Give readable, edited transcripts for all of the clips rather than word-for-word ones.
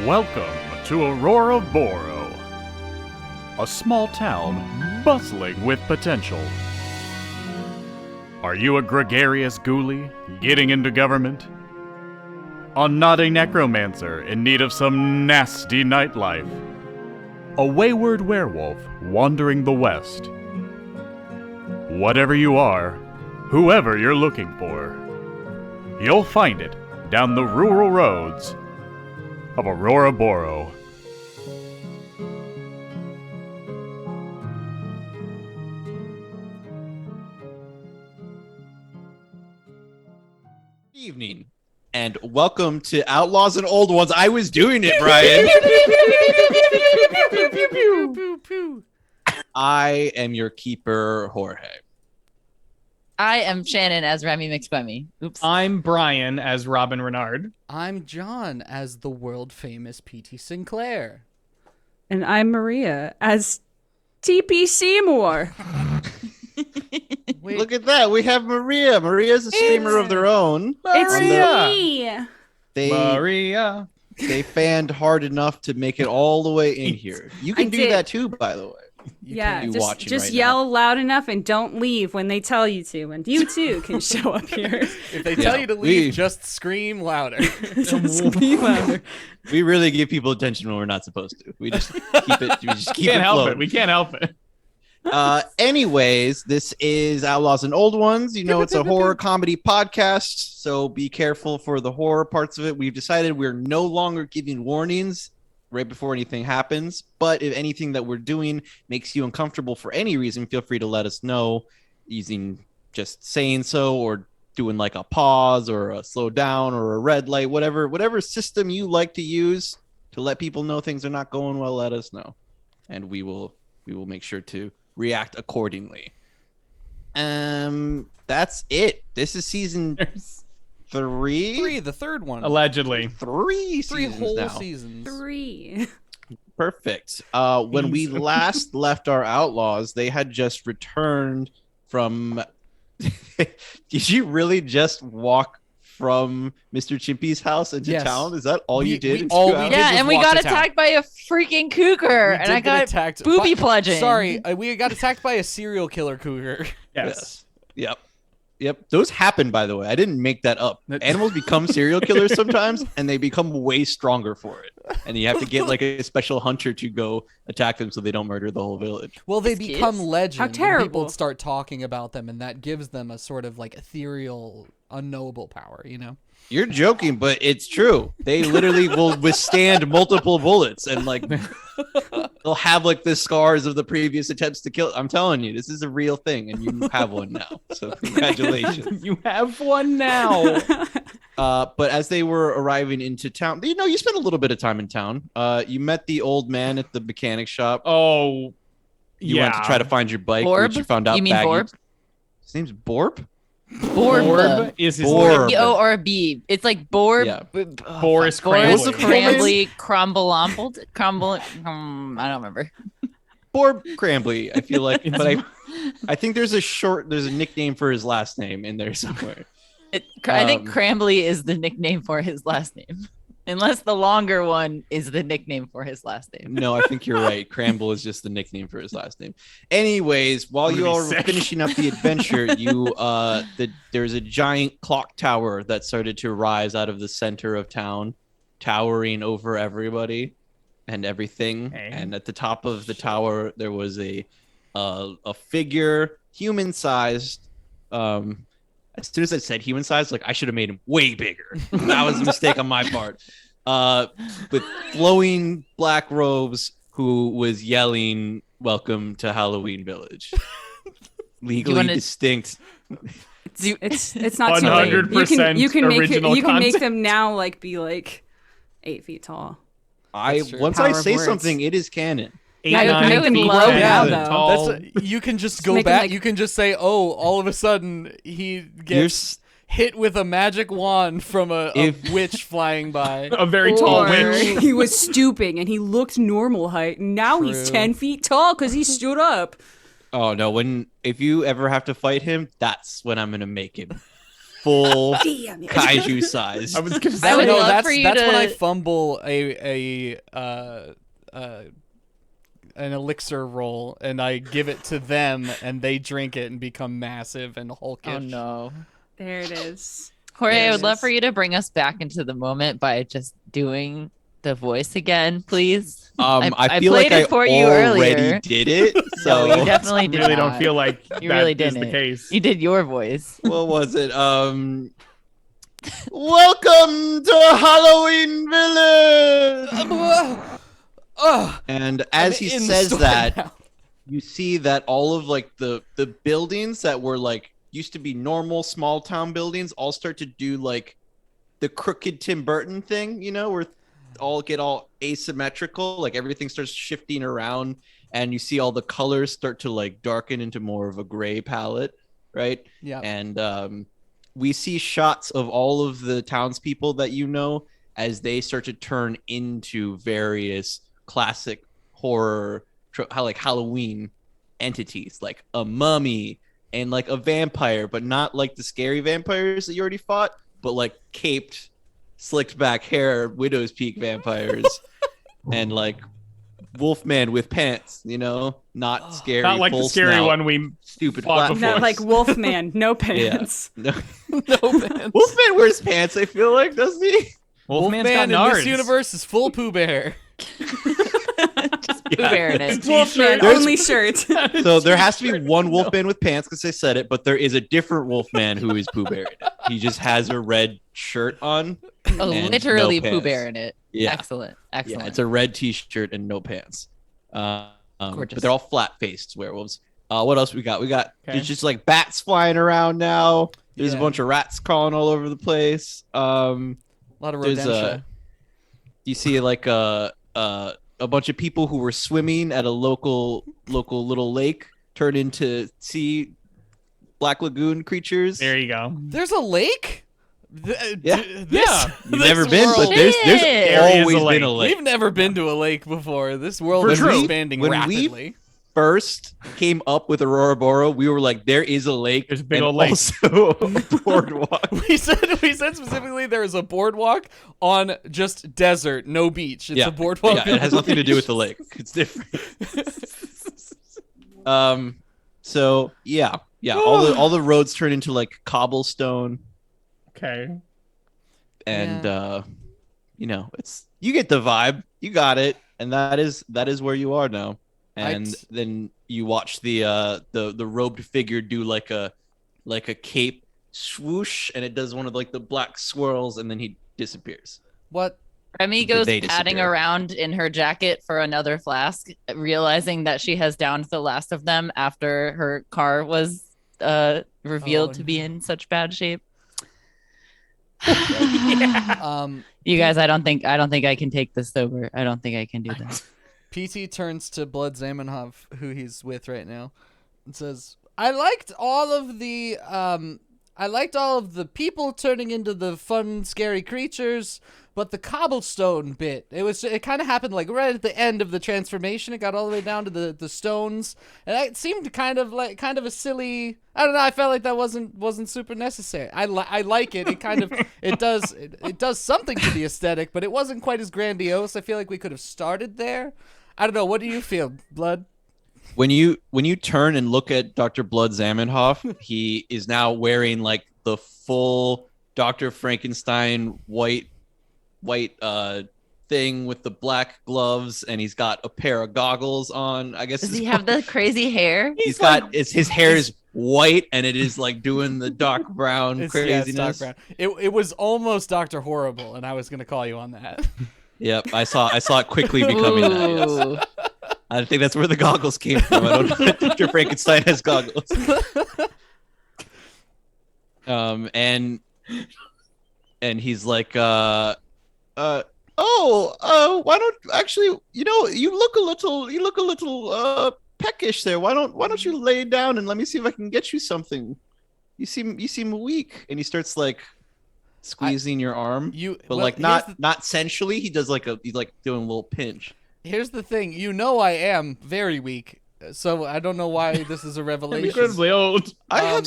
Welcome to Auroraboro, a small town bustling with potential. Are you a gregarious ghoulie getting into government? A naughty necromancer in need of some nasty nightlife? A wayward werewolf wandering the west? Whatever you are, whoever you're looking for, you'll find it down the rural roads of Auroraboro. Good evening, and welcome to Outlaws and Old Ones. I was doing it, Brian. I am your keeper, Jorge. I am Shannon as Remy McSquemmy. Oops. I'm Brian as Robin Renard. I'm John as the world-famous P.T. Sinclair. And I'm Maria as T.P. Seymour. Look at that. We have Maria. Maria's a streamer of their own. It's me. Maria. They fanned hard enough to make it all the way in here. You can do did. that too, by the way. Yeah, You just watching right yell loud enough and don't leave when they tell you to. And you too can show up here. If they tell you to leave, just scream louder. Scream louder. We really give people attention when we're not supposed to. We just keep it. We just keep Can't it help flowing. it. We can't help it. Anyways, this is Outlaws and Old Ones. You know, it's a horror comedy podcast, so be careful for the horror parts of it. We've decided we're no longer giving warnings right before anything happens, but if anything that we're doing makes you uncomfortable for any reason, feel free to let us know using just saying so or doing like a pause or a slow down or a red light, whatever system you like to use to let people know things are not going well. Let us know, and we will make sure to react accordingly. That's it. This is season 3, the third one. Allegedly. three whole now. seasons. 3. Perfect. When we last left our outlaws, they had just returned from did you really just walk from Mr. Chimpy's house into town? Is that all you did? Yeah, and we got attacked by a freaking cougar, and I got attacked booby plunging. Sorry, we got attacked by a serial killer cougar. Yes. Yep. Those happen, by the way. I didn't make that up. Animals become serial killers sometimes, and they become way stronger for it. And you have to get like a special hunter to go attack them so they don't murder the whole village. Well, they become legends. How terrible. And people start talking about them, and that gives them a sort of like ethereal, unknowable power, you know? You're joking, but it's true. They literally will withstand multiple bullets and like they'll have like the scars of the previous attempts to kill. I'm telling you, this is a real thing, and you have one now. So congratulations. You have one now. But as they were arriving into town, you know, you spent a little bit of time in town. You met the old man at the mechanic shop. Oh, You went to try to find your bike, Borb? which you found out. You mean Borb? His name's Borb. Borb is his Borb. name. B-O or a B. It's like Borb. Yeah. Boris Boris Crambley. Crambly, crumble. I don't remember. Borb Crambley, I feel like, but I think there's a nickname for his last name in there somewhere. I think Crambly is the nickname for his last name. Unless the longer one is the nickname for his last name. No, I think you're right. Cramble is just the nickname for his last name. Anyways, while you all were finishing up the adventure, there's a giant clock tower that started to rise out of the center of town, towering over everybody and everything. Okay. And at the top of the tower, there was a figure, human-sized. As soon as I said human-sized, like I should have made him way bigger. That was a mistake on my part. With flowing black robes, who was yelling, "Welcome to Halloween Village." Legally distinct. It's not too late. 100% You can original make content. them now be like 8 feet tall. Once Power I of say words. something, it is canon. Yeah, you can make them 8-9 low feet now, tall. though. Tall. You can just Just go make them, back. like- You can just say, "Oh, all of a sudden he gets hit with a magic wand from a witch flying by." A very tall Or witch. he was stooping and he looked normal height. And now he's True. 10 feet tall because he stood up. Oh no! If you ever have to fight him, that's when I'm gonna make him full Damn it. kaiju size. I was gonna I say. would love that's for you that's when I to- fumble an elixir roll and I give it to them and they drink it and become massive and hulkish. Oh no. There it is. Jorge, There I it would love is. for you to bring us back into the moment by just doing the voice again, please. I I feel like played I it for you already earlier. did it. No, So you definitely I did really not. don't feel like You that really is didn't. the case. You did your voice. what was it? Welcome to Halloween Village. And as he in the says store that, now. you see that all of like the buildings that were like used to be normal small town buildings all start to do like the crooked Tim Burton thing, you know, where all get all asymmetrical, like everything starts shifting around and you see all the colors start to like darken into more of a gray palette, right? Yeah. And we see shots of all of the townspeople that you know as they start to turn into various classic horror, like Halloween entities, like a mummy and like a vampire, but not like the scary vampires that you already fought, but like caped, slicked back hair, Widow's Peak vampires, and like Wolfman with pants, you know, not scary. Not like the full scary snout, one we stupid fought flat before. Not like Wolfman, no Yeah. pants. No. No pants. Wolfman wears pants, I feel like, doesn't he? Wolfman's Wolfman got in this nards. universe is full Pooh Bear. Just Pooh Bear in it. Wolfman There's- only shirt. So there has to be one Wolfman with pants because they said it, but there is a different Wolfman who is Pooh Bear in it. He just has a red shirt on. Oh, and literally no Pooh pants. Bear in it. Yeah. Excellent. Excellent. Yeah, it's a red t-shirt and no pants. But Gorgeous. they're all flat-faced werewolves. What else we got? Okay. There's just like bats flying around now. There's Yeah. a bunch of rats crawling all over the place. A lot of There's rodentia. you see like a bunch of people who were swimming at a local little lake turn into sea Black Lagoon creatures. There you go. There's a lake? Yeah. Yeah. You've never been, but world- there's Shit. always There is a been a lake. We've never been to a lake before. This world For is true. expanding When we- rapidly. First came up with Auroraboro, we were like, there is a lake. There's a big and old lake. also a boardwalk. We said specifically there is a boardwalk on just desert, no beach. It's a boardwalk. Yeah, it has nothing to do with the lake. It's different. So yeah, all the roads turn into like cobblestone, Okay. and you know, you get the vibe, you got it, and that is where you are now. And then you watch the robed figure do like a cape swoosh, and it does one of like the black swirls, and then he disappears. What? Remy Did goes they padding disappear? around in her jacket for another flask, realizing that she has downed the last of them after her car was revealed Oh, to be in such bad shape. You You guys, I don't think I can take this sober. I don't think I can do that. PT turns to Blood Zamenhof, who he's with right now, and says, I liked all of the people turning into the fun, scary creatures, but the cobblestone bit, it kind of happened like right at the end of the transformation. It got all the way down to the stones, and it seemed kind of a silly. I don't know. I felt like that wasn't super necessary. I like it. It kind of it does something to the aesthetic, but it wasn't quite as grandiose. I feel like we could have started there. I don't know. What do you feel, Blood? When you turn and look at Dr. Blood Zamenhof, he is now wearing like the full Dr. Frankenstein white thing with the black gloves, and he's got a pair of goggles on. I guess Does he have the crazy hair? his hair is white, and it is like doing the dark brown It's craziness. Doc Brown. It was almost Dr. Horrible, and I was gonna call you on that. Yep, I saw it quickly becoming that. Yes. Ooh. I think that's where the goggles came from. I don't know if Dr. Frankenstein has goggles. And he's like, why don't actually, you look a little peckish there. Why don't you lay down and let me see if I can get you something? You seem weak. And he starts like squeezing your arm, but not sensually. He does he's like doing a little pinch. Here's the thing. I am very weak. So I don't know why this is a I'm revelation. incredibly old. I have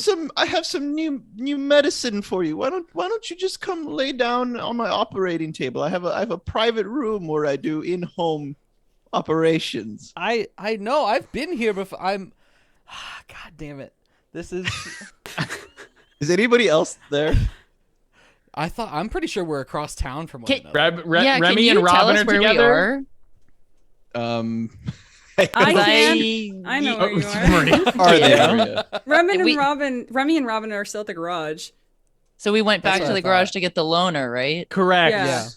some new medicine for you. Why don't you just come lay down on my operating table? I have a private room where I do in-home operations. I know. I've been here before. God damn it. This is. Is anybody else there? I'm pretty sure we're across town from one another. Yeah, can Remy you and tell Robin us are where together. we are? I can. I know where you are. Maria. Are they? Yeah. Maria? Remy and Robin are still at the garage. So we went back That's to what I the garage thought. to get the loner, right? Correct.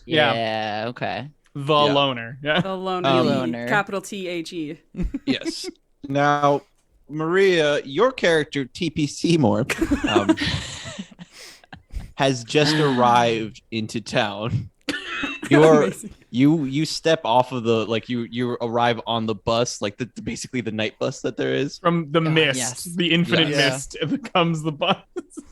Yeah. Yeah. Okay. The Yeah. loner. Yeah. The loner. Loner. Capital T-H-E. Yes. Now, Maria, your character TP Seymour has just arrived into town. You step off of the you arrive on the bus, like basically the night bus that there is. From the mist, yes. the infinite Yes. mist, it becomes the bus.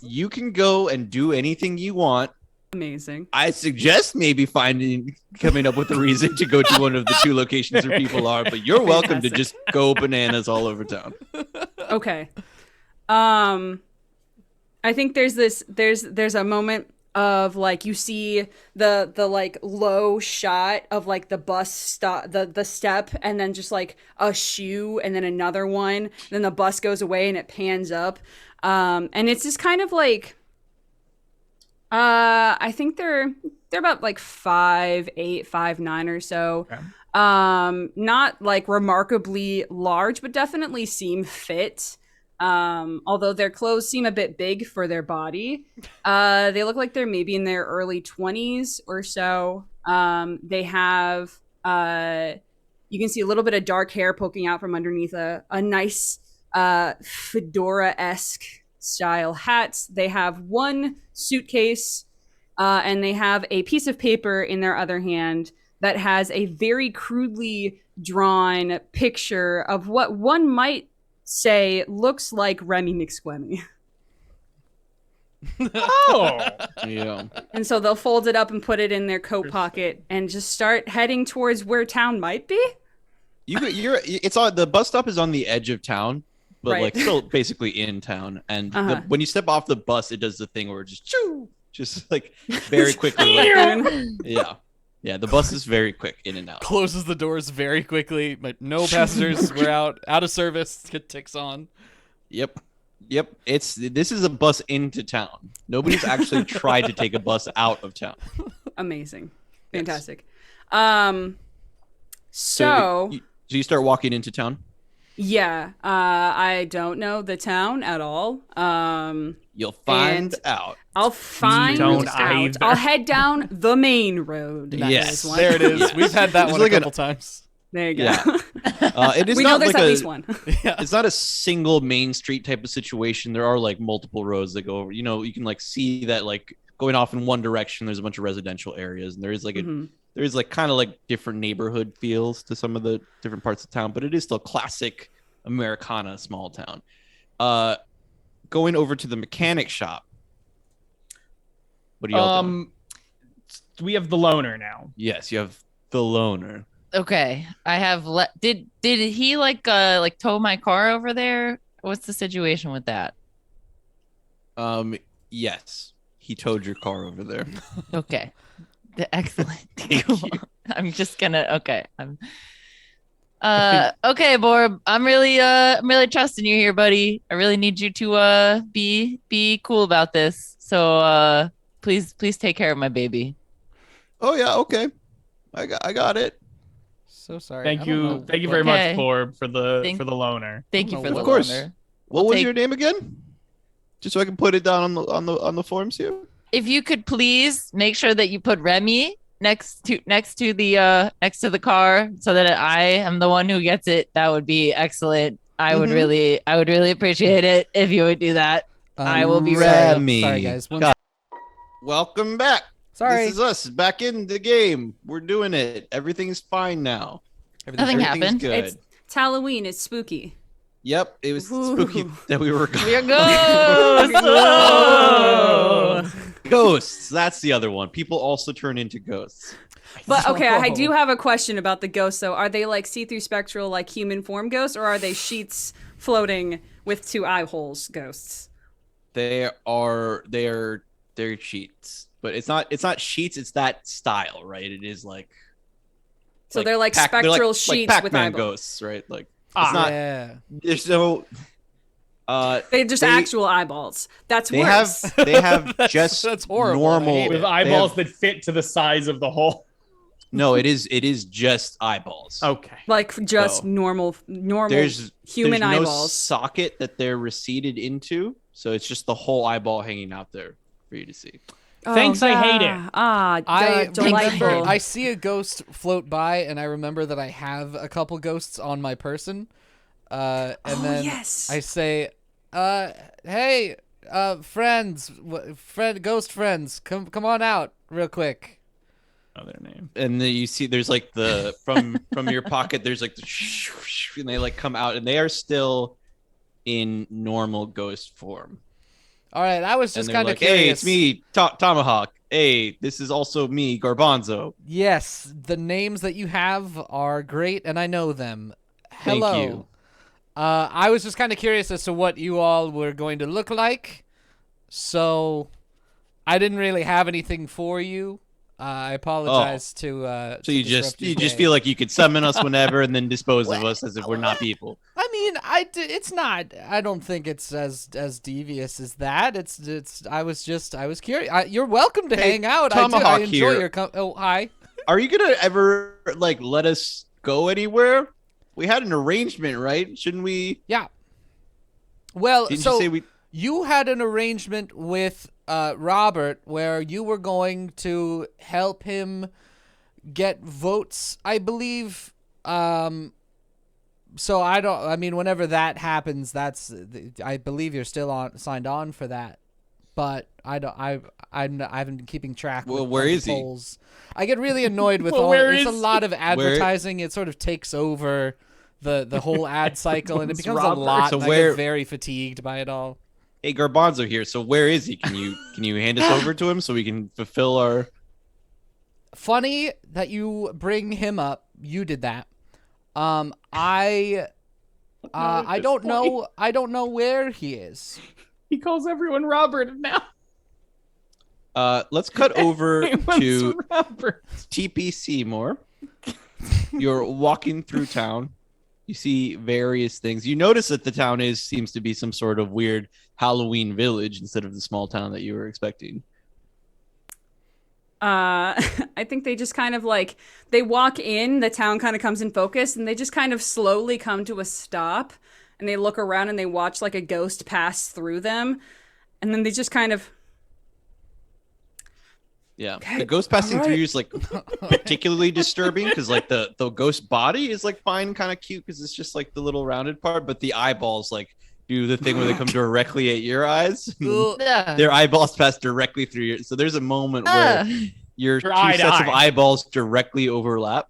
You can go and do anything you want. Amazing. I suggest maybe coming up with a reason to go to one of the two locations where people are, but you're welcome to just go bananas all over town. Okay. I think there's a moment of like you see the like low shot of like the bus stop the step and then just like a shoe and then another one, then the bus goes away and it pans up. And it's just kind of like I think they're about like 5'8", 5'9" or so. Okay. Not like remarkably large, but definitely seem fit. Although their clothes seem a bit big for their body. They look like they're maybe in their early 20s or so. They have you can see a little bit of dark hair poking out from underneath a nice fedora-esque style hat. They have one suitcase and they have a piece of paper in their other hand that has a very crudely drawn picture of what one might say looks like Remy McSquemmy. Oh. Yeah. And so they'll fold it up and put it in their coat pocket and just start heading towards where town might be. It's on the bus stop is on the edge of town, but Right. like still basically in town. And when you step off the bus, it does the thing where it just like very quickly. Yeah, the bus is very quick in and out. Closes the doors very quickly. But no passengers. We're out of service. It ticks on. Yep. This is a bus into town. Nobody's actually tried to take a bus out of town. Amazing. Yes. Fantastic. So you start walking into town? Yeah, I don't know the town at all. You'll find And- out. I'll find don't out. either. I'll head down the main road. Yes. There's one. There it is. Yes. We've had that There's one like a an- couple times. There you go. Yeah. It is We know not there's like at a, least one. Yeah. it's not a single main street type of situation. There are like multiple roads that go over. You know, you can like see that like going off in one direction, there's a bunch of residential areas, and there is like Mhm. there is like kind of like different neighborhood feels to some of the different parts of town, but it is still classic Americana small town. Going over to the mechanic shop. What are y'all doing? We have the loner now. Yes, you have the loner. Okay. I have did he like tow my car over there? What's the situation with that? Yes, he towed your car over there. Okay. Excellent. Thank Cool. you. I'm just gonna okay. Okay, Borb. I'm really trusting you here, buddy. I really need you to be cool about this. So please take care of my baby. Oh yeah, okay. I got it. So sorry. Thank I don't you. know Thank you what- very Okay. much for the loner. Thank you Of for the course. loaner. What was take- your name again? Just so I can put it down on the forms here. If you could please make sure that you put Remy next to the car so that I am the one who gets it, that would be excellent. I would really appreciate it if you would do that. I will be sorry. Remy. Sorry, guys. One- God. Welcome back. Sorry. This is us back in the game. We're doing it. Everything is fine now. Nothing Everything's happened. good. It's Halloween. It's spooky. Yep, it was Ooh. spooky that we were gone. We're ghosts. Whoa. Ghosts. That's the other one. People also turn into ghosts. But okay, I do have a question about the ghosts though. Are they like see-through spectral like human form ghosts, or are they sheets floating with 2 eye holes ghosts? They're sheets. But it's not sheets, it's that style, right? It is like So they're like spectral like sheets Pac-Man with eyeballs. ghosts, right? Like it's not Yeah. there's no They're just actual eyeballs. That's they worse. have just that's horrible. normal I hate With it. eyeballs that fit to the size of the hole. No, it is just eyeballs. Okay. Like just So, normal There's human no eyeballs. socket that they're receded into, so it's just the whole eyeball hanging out there for you to see. Thanks, I hate it. I delightful. remember I see a ghost float by, and I remember that I have a couple ghosts on my person. And then yes. I say, "Hey, friends, ghost friends, come on out real quick." Other name. And then you see there's like the from your pocket there's like the and they like come out and they are still in normal ghost form. All right, I was And just they're kind of like, curious. hey, it's me, Tomahawk. Hey, this is also me, Garbanzo. Yes, the names that you have are great, and I know them. Thank Hello. you. I was just kind of curious as to what you all were going to look like, so I didn't really have anything for you. I apologize to. So you just feel like you could summon us whenever and then dispose of us as if we're not people. I mean, it's not. I don't think it's as devious as that. It's. I was curious. You're welcome to hang out. I Tomahawk enjoy here. your. Oh, hi. Are you gonna ever like let us go anywhere? We had an arrangement, right? Shouldn't we? Yeah. Well, Didn't so you say we? you had an arrangement with Robert where you were going to help him get votes, I believe. So I mean, whenever that happens, I believe you're still signed on for that. But I haven't been keeping track. Well, with where the is he? polls. I get really annoyed with Well, all. where It's a is lot of advertising. It sort of takes over the whole ad cycle, and it It's becomes Robert. a lot. So and I where- get very fatigued by it all. Hey, Garbanzo here. So where is he? Can you hand us over to him so we can fulfill our? Funny that you bring him up. You did that. I don't know. I don't know where he is. He calls everyone Robert now. Let's cut over Everyone's to Robert. TP Seymour. You're walking through town. You see various things. You notice that the town seems to be some sort of weird Halloween village instead of the small town that you were expecting. I think they just kind of like they walk in, the town kind of comes in focus, and they just kind of slowly come to a stop, and they look around and they watch like a ghost pass through them, and then they just kind of Yeah, Okay, the ghost passing all through right. you is like particularly disturbing because like the ghost body is like fine, kind of cute because it's just like the little rounded part, but the eyeballs like do the thing where they come directly at your eyes. Ugh. Their eyeballs pass directly through your. So there's a moment where your two eye to sets of eye. eyeballs directly overlap,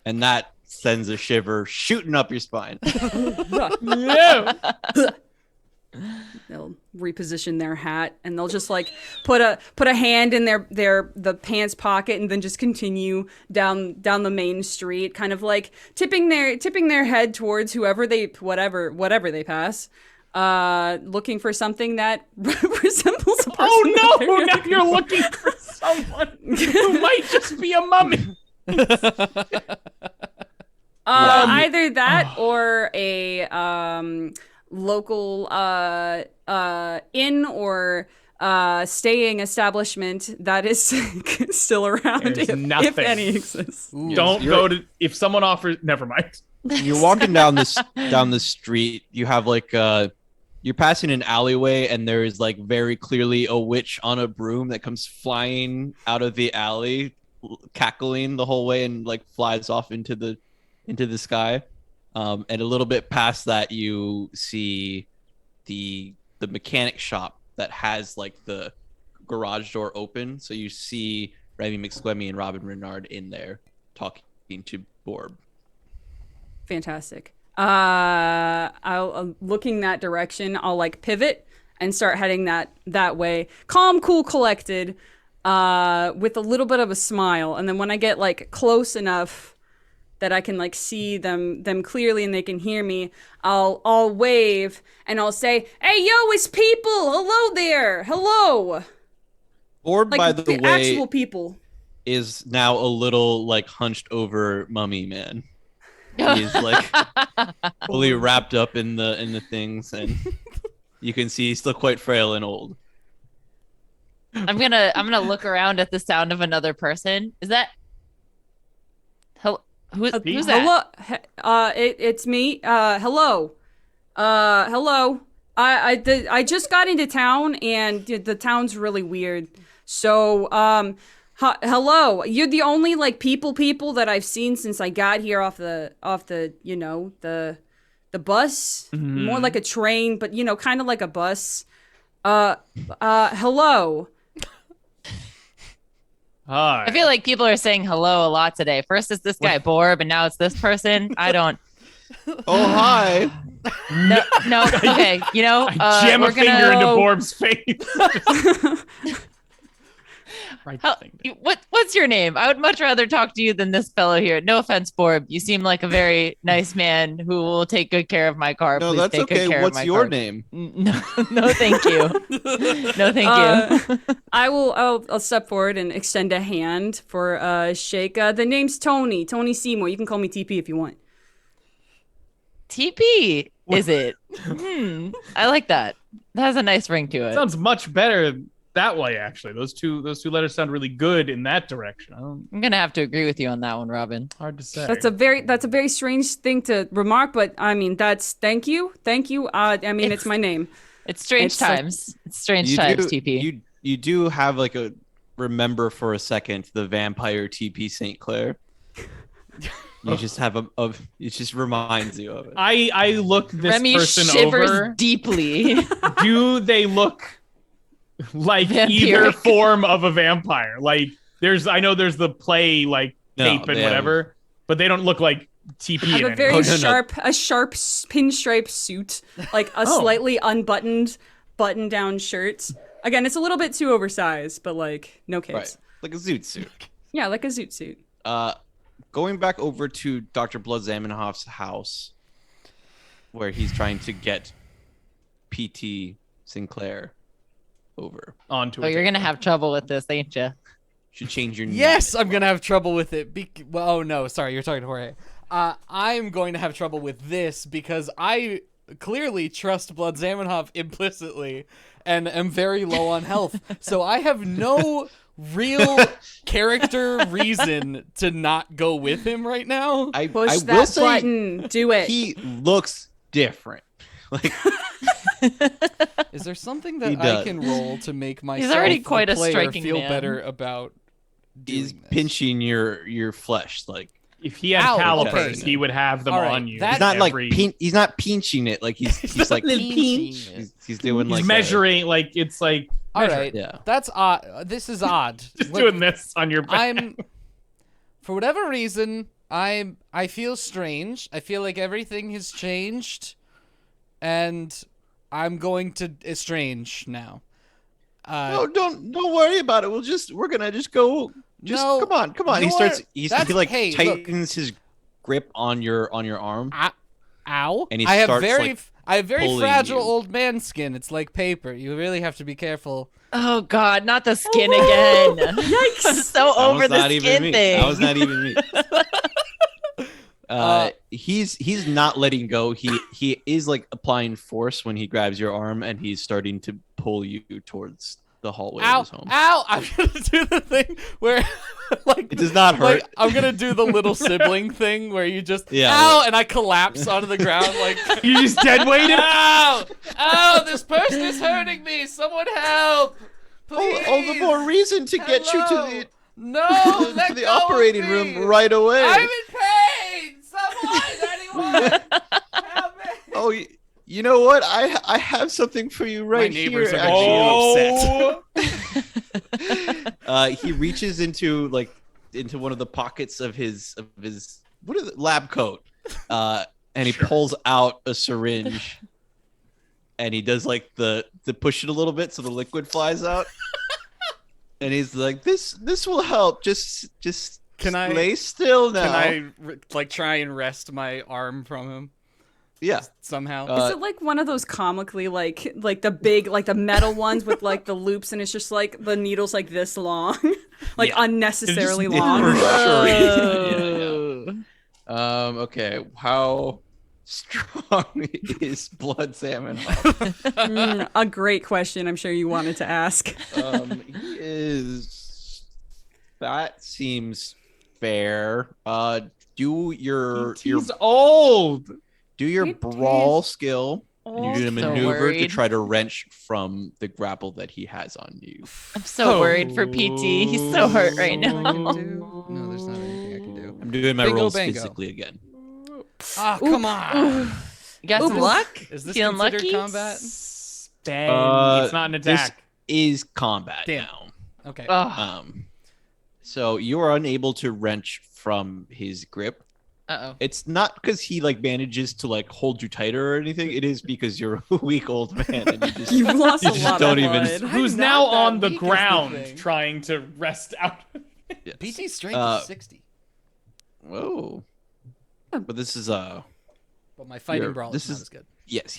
and that sends a shiver shooting up your spine. No. they'll reposition their hat and they'll just like put a hand in the pants pocket and then just continue down the main street, kind of like tipping their head towards whatever they pass, looking for something that resembles a person. Oh that they're no! Now looking you're for. looking for someone who might just be a mummy. Either that or a local inn or staying establishment that is still around, There's if nothing. any exists. Ooh. Don't you're- go to if someone offers. Never mind. You're walking down the street. You have like you're passing an alleyway, and there is like very clearly a witch on a broom that comes flying out of the alley, cackling the whole way, and like flies off into the sky. And a little bit past that, you see the mechanic shop that has like the garage door open. So you see Remy, McSquemmy, and Robin Renard in there talking to Borb. Fantastic. I'll looking that direction. I'll like pivot and start heading that way. Calm, cool, collected, with a little bit of a smile. And then when I get like close enough that I can like see them clearly and they can hear me, I'll wave and I'll say, "Hey, yo, it's people. Hello there. Hello." Orb, Like by the way, actual people. is now a little like hunched over mummy man. He's like fully wrapped up in the things, and you can see he's still quite frail and old. I'm gonna look around at the sound of another person. Is that who's that? Hello. It's me. Hello. Hello. I just got into town and the town's really weird. So, hello. You're the only like people that I've seen since I got here off the the bus. Mhm. More like a train, but kind of like a bus. Hello. Hi. I feel like people are saying hello a lot today. First it's this guy Borb, and now it's this person. I don't. Oh, hi. No. Okay. I jam a we're finger into gonna. Borb's face. Right finger. What's your name? I would much rather talk to you than this fellow here. No offense, Borb. You seem like a very nice man who will take good care of my car. No, Please that's take good okay. care of What's my your car. name? No, thank you. No, thank you. I'll step forward and extend a hand for a shake. The name's Tony Seymour. You can call me TP if you want. TP, is it? I like that. That has a nice ring to it. Sounds much better that way, actually. Those two letters sound really good in that direction. I'm gonna have to agree with you on that one, Robin. Hard to say. That's a very strange thing to remark, but I mean thank you. I mean it's my name. It's strange It's like- times. It's strange times, TP. You do have like a remember for a second the vampire TP St. Clair. You just have it just reminds you of it. I look this Remy person shivers over. deeply. Do they look like either Vampiric. form of a vampire? Like I know there's the play like No, cape and they whatever, but they don't look like TP. I have in a any very way. sharp pinstripe suit, like a slightly unbuttoned button down shirt. Again, it's a little bit too oversized, but like no kids. Right, like a zoot suit. Yeah, like a zoot suit. Going back over to Dr. Blood Zamenhof's house, where he's trying to get PT Sinclair over. Onto Oh, it. you're gonna have trouble with this, ain't you? Should change your name. Yes, I'm gonna have trouble with it. Oh no, sorry, you're talking to Jorge. I'm going to have trouble with this because I clearly trust Blood Zamenhof implicitly and am very low on health. So I have no real character reason to not go with him right now. I Push will that say button. Do it. he looks different. Like Is there something He that I does. can roll to make myself already quite a player striking feel man. better about he's doing this? pinching your flesh. Like If he had Ow, calipers, okay. he would have them All right, on you. that- he's not every- like he's not pinching it. Like he's like Pinching it. he's doing He's like measuring like it's like All measuring. right, Yeah. that's odd. This is odd. Just What- doing this on your back. I'm for whatever reason, I feel strange. I feel like everything has changed, and I'm going to estrange now. No, don't worry about it. We're gonna just go. Just No, come on. He starts. He that's- like hey, look. tightens his grip on your arm. Ow! And he I have starts, very like, I have very pulling fragile you. old man skin. It's like paper. You really have to be careful. Oh God, not the skin again. Yikes! I'm so That over was the not even skin me. thing. That was not even me. He's not letting go. He is like applying force when he grabs your arm, and he's starting to pull you towards the hallway Ow! of his home. Ow! I'm gonna do the thing where, like, It does not hurt. like, I'm gonna do the little sibling thing where you just Yeah. ow, and I collapse onto the ground like. You just dead weighted. Ow! Ow! This person is hurting me. Someone help! Please! all the more reason to get you Hello? to the No! Let to the go of operating me. room right away. I'm in pain. Someone, anyone, help me! Oh, you know what? I have something for you right neighbors here. are gonna be actually. Oh. He reaches into one of the pockets of his what is it, lab coat, and he pulls out a syringe, and he does like the push it a little bit so the liquid flies out. And he's like, this will help. Just lay still now. Can I try and wrest my arm from him? Yeah. Somehow. Is it like one of those comically like the big like the metal ones with like the loops and it's just like the needle's like this long, like unnecessarily long? For sure. Oh. Okay. How strong is blood salmon? A great question. I'm sure you wanted to ask. He is. That seems fair. Do your He's old. Do your It brawl is skill. And you do a So maneuver to worried. try to wrench from the grapple that he has on you. I'm so worried for PT. He's so hurt right now. No, there's not anything I can do. I'm doing my Bingo, rolls bango. physically again. Ah, come on. You got some luck? Is this Feeling considered lucky? combat? Ben, it's not an This attack. is combat Damn. now. Okay. Oh. So you are unable to wrench from his grip. Uh-oh. It's not because he like manages to like hold you tighter or anything. It is because you're a weak old man and you just You've lost you a just lot don't of even- blood. Who's I'm now not that on the weak is the ground thing. trying to rest out. Yes. PT strength is 60, Whoa. But this is but my fighting You're- brawl this is not is- as good. yes,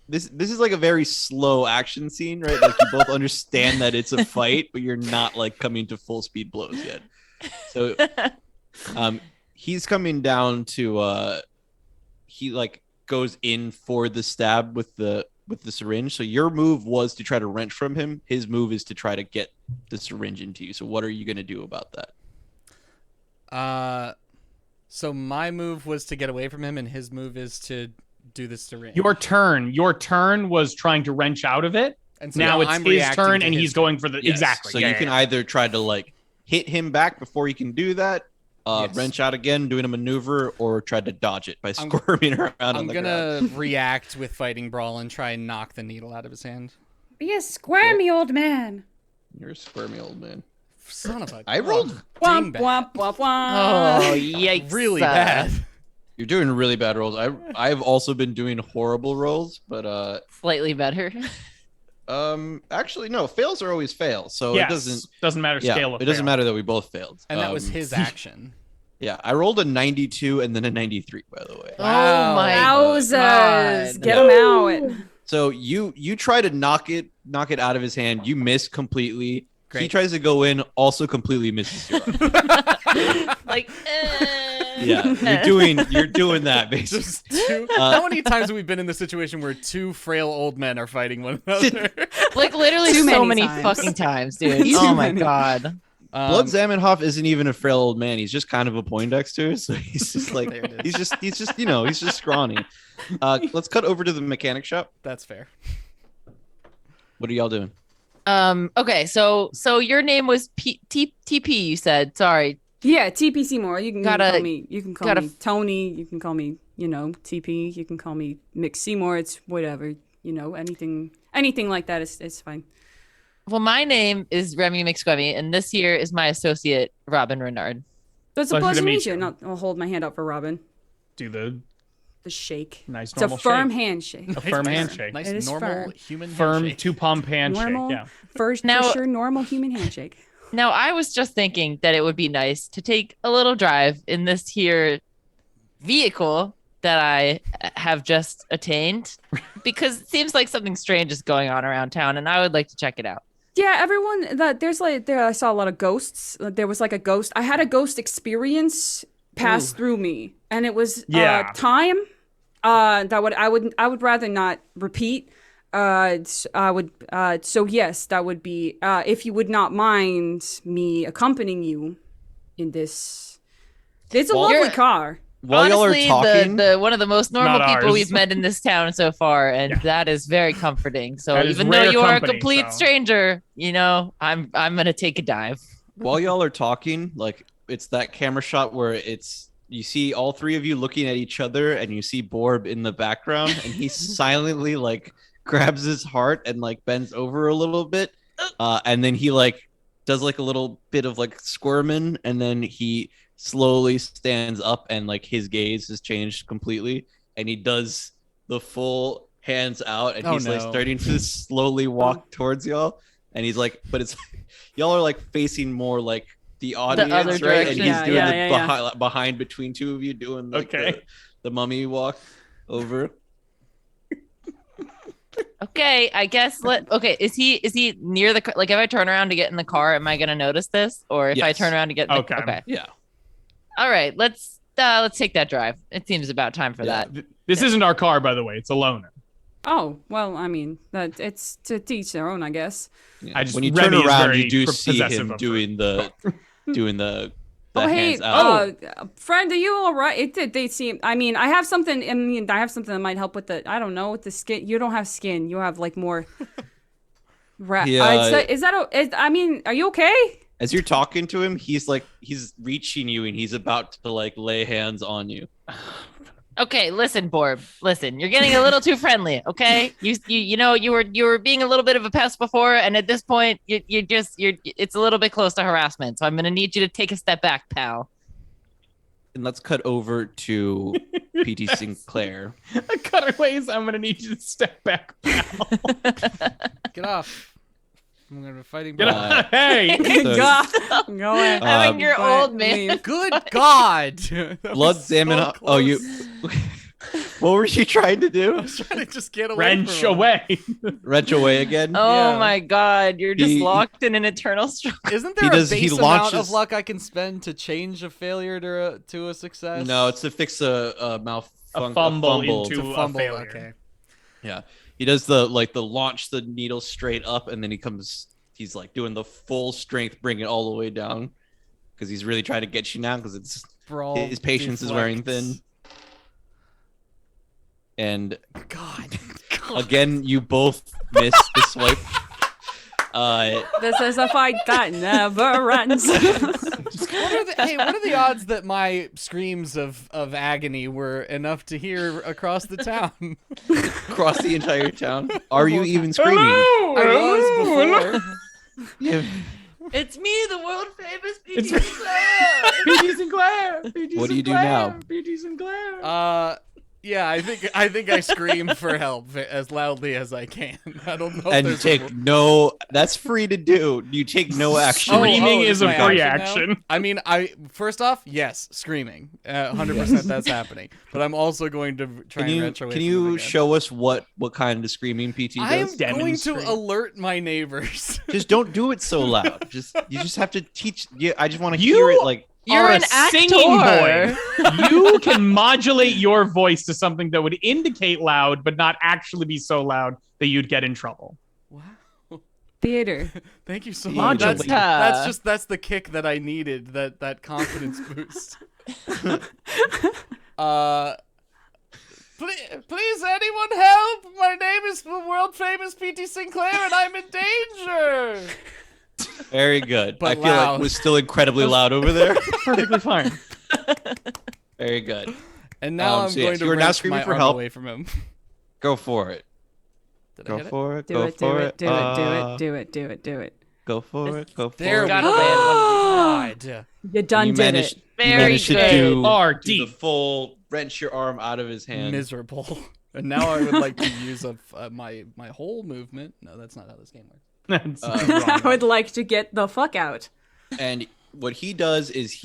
this is like a very slow action scene, right? Like you both understand that it's a fight, but you're not like coming to full speed blows yet. So he's coming down to he like goes in for the stab with the syringe. So your move was to try to wrench from him. His move is to try to get the syringe into you. So what are you going to do about that? So my move was to get away from him, and his move is to do the syringe. Your turn was trying to wrench out of it. And so Now it's I'm his reacting turn, to and his he's going for the Yes. exactly. So yeah, you yeah, can yeah. either try to like hit him back before you can do that, Yes. wrench out again, doing a maneuver, or try to dodge it by squirming around on I'm the gonna ground. react with fighting brawl and try and knock the needle out of his hand. Be a squirmy old man. You're a squirmy old man. Son of a. I rolled. Womp Dingbat. womp womp womp. Oh, yikes. Really bad. You're doing really bad rolls. I've also been doing horrible rolls, but Slightly better. actually no, fails are always fails. So Yes. it doesn't matter scale of it doesn't fail. matter that we both failed. And that was his action. Yeah, I rolled a 92 and then a 93, by the way. Oh my Wowzers! God. Get him out. So you try to knock it out of his hand. You miss completely. He Great. tries to go in, also completely misses you. Like, Yeah, you're doing that basically. Just two. How many times have we been in the situation where two frail old men are fighting one another? like literally Too so many many times. fucking times, dude. Too Oh my many. God. Blood Zamenhof isn't even a frail old man. He's just kind of a Poindexter. So he's just like There it is. he's just he's just scrawny. Let's cut over to the mechanic shop. That's fair. What are y'all doing? Okay, so your name was TP, you said. Sorry. Yeah, TP Seymour. You can Gotta- call me. You can call gotta- me Tony. You can call me, TP. You can call me McSquemmy. It's whatever. Anything like that is fine. Well, my name is Remy McSquemmy, and this here is my associate, Robin Renard. So it's a Pleasure pleasure to to meet meet you. you. And I'll hold my hand up for Robin. Do the The shake. nice It's a normal firm shake. handshake. A firm handshake. Nice It is normal firm. human Firm handshake. two pump handshake. Normal, Yeah. for Now- sure, normal human handshake. Now, I was just thinking that it would be nice to take a little drive in this here vehicle that I have just attained, because it seems like something strange is going on around town, and I would like to check it out. Yeah, everyone. I saw a lot of ghosts. There was like a ghost. I had a ghost experience pass through me, and it was Yeah. time. I would rather not repeat. So yes, that would be if you would not mind me accompanying you in this. It's a Well, lovely You're- car. While y'all are Honestly, talking, the one of the most normal Not people ours. we've met in this town so far, and that is very comforting. So That is even though rare you are a company, complete so- stranger, I'm gonna take a dive. while y'all are talking, like it's that camera shot where you see all three of you looking at each other, and you see Borb in the background, and he silently like grabs his heart and like bends over a little bit, and then he like does like a little bit of like squirming, and then he slowly stands up, and like his gaze has changed completely, and he does the full hands out, and Oh, he's like no. starting to slowly walk towards y'all. And he's like, but it's y'all are like facing more like the audience, other right? direction. And he's Yeah, doing yeah, the yeah, behind between two of you, doing like the mummy walk over. Okay, I guess is he near the like if I turn around to get in the car, am I gonna notice this? Or if I Yes. turn around to get in the Okay. Yeah. All right, let's take that drive. It seems about time for that. This isn't our car, by the way. It's a loaner. Oh, well, I mean, that it's to teach their own, I guess. Yeah. I just- When you Remy turn is around, very you do see possessive him of her. doing the Oh, hey, hands out. friend, are you all right? They seem. I mean, I have something that might help with the. I don't know, with the skin. You don't have skin. You have like more. Yeah. I mean, are you okay? As you're talking to him, he's reaching you and he's about to like lay hands on you. Okay, listen, Borb. Listen, you're getting a little too friendly. Okay, you know you were being a little bit of a pest before, and at this point, you're it's a little bit close to harassment. So I'm gonna need you to take a step back, pal. And let's cut over to PT Sinclair. Cutaways, I'm gonna need you to step back, pal. Get off. I'm gonna be fighting Get back. up. Hey. Go ahead. Having your But old man. leave. Good God. That was Blood so salmon. Oh, close. you. What were you trying to I do? was trying to just get away Wrench from him. away. Wrench away again? Oh Yeah. my God, you're just He- locked in an eternal struggle. Isn't He there does- a he base amount of launches- luck I can spend to change a failure to a success? No, it's to fix a A fumble into To a fumble. failure. Okay. Yeah, he does the launch the needle straight up, and then he's like doing the full strength, bring it all the way down, because he's really trying to get you now, because it's Brawl his patience is wearing deflects. thin. And God. again, you both miss the swipe. This is a fight that never ends. What are the odds that my screams of agony were enough to hear across the town? Across the entire town. Are you even screaming? Hello. I was before. Yeah. It's me, the world famous It's- PT Sinclair. PG Sinclair. PG What do you do Sinclair, now? PG Sinclair. Yeah, I think I scream for help as loudly as I can. I don't know. And if you there's take no. That's free to do. You take no action. Screaming this is a my free now? action. I mean, first off, yes, screaming, 100% that's happening. But I'm also going to try Can and you wrench away. can from it you again. show us what kind of screaming PT I am does? going to Demonstrate. alert my neighbors. Just don't do it so loud. You just have to teach. Yeah, I just want to You hear it. Like You're are an a singing actor. boy. You can modulate your voice to something that would indicate loud, but not actually be so loud that you'd get in trouble. Wow. Theater. Thank you so much. Modulate. That's the kick that I needed. That confidence boost. Please, anyone help! My name is the world famous PT Sinclair, and I'm in danger. very good. But I feel loud. like it was still incredibly loud over there. Perfectly fine. Very good. And now I'm so yes, going to you are now wrench screaming my for arm help. away from him. Go for it. Did I Go hit it? for it. Do Go it, do for it, it. do it, do it, do it, do it, do it. Go for it. Go for There it. we Gotta go. land one of God. You done You did managed- it. You Very managed to good. do RD. the full wrench your arm out of his hand. Miserable. And now I would like to use my whole movement. No, that's not how this game works. That's I would like to get the fuck out. And what he does is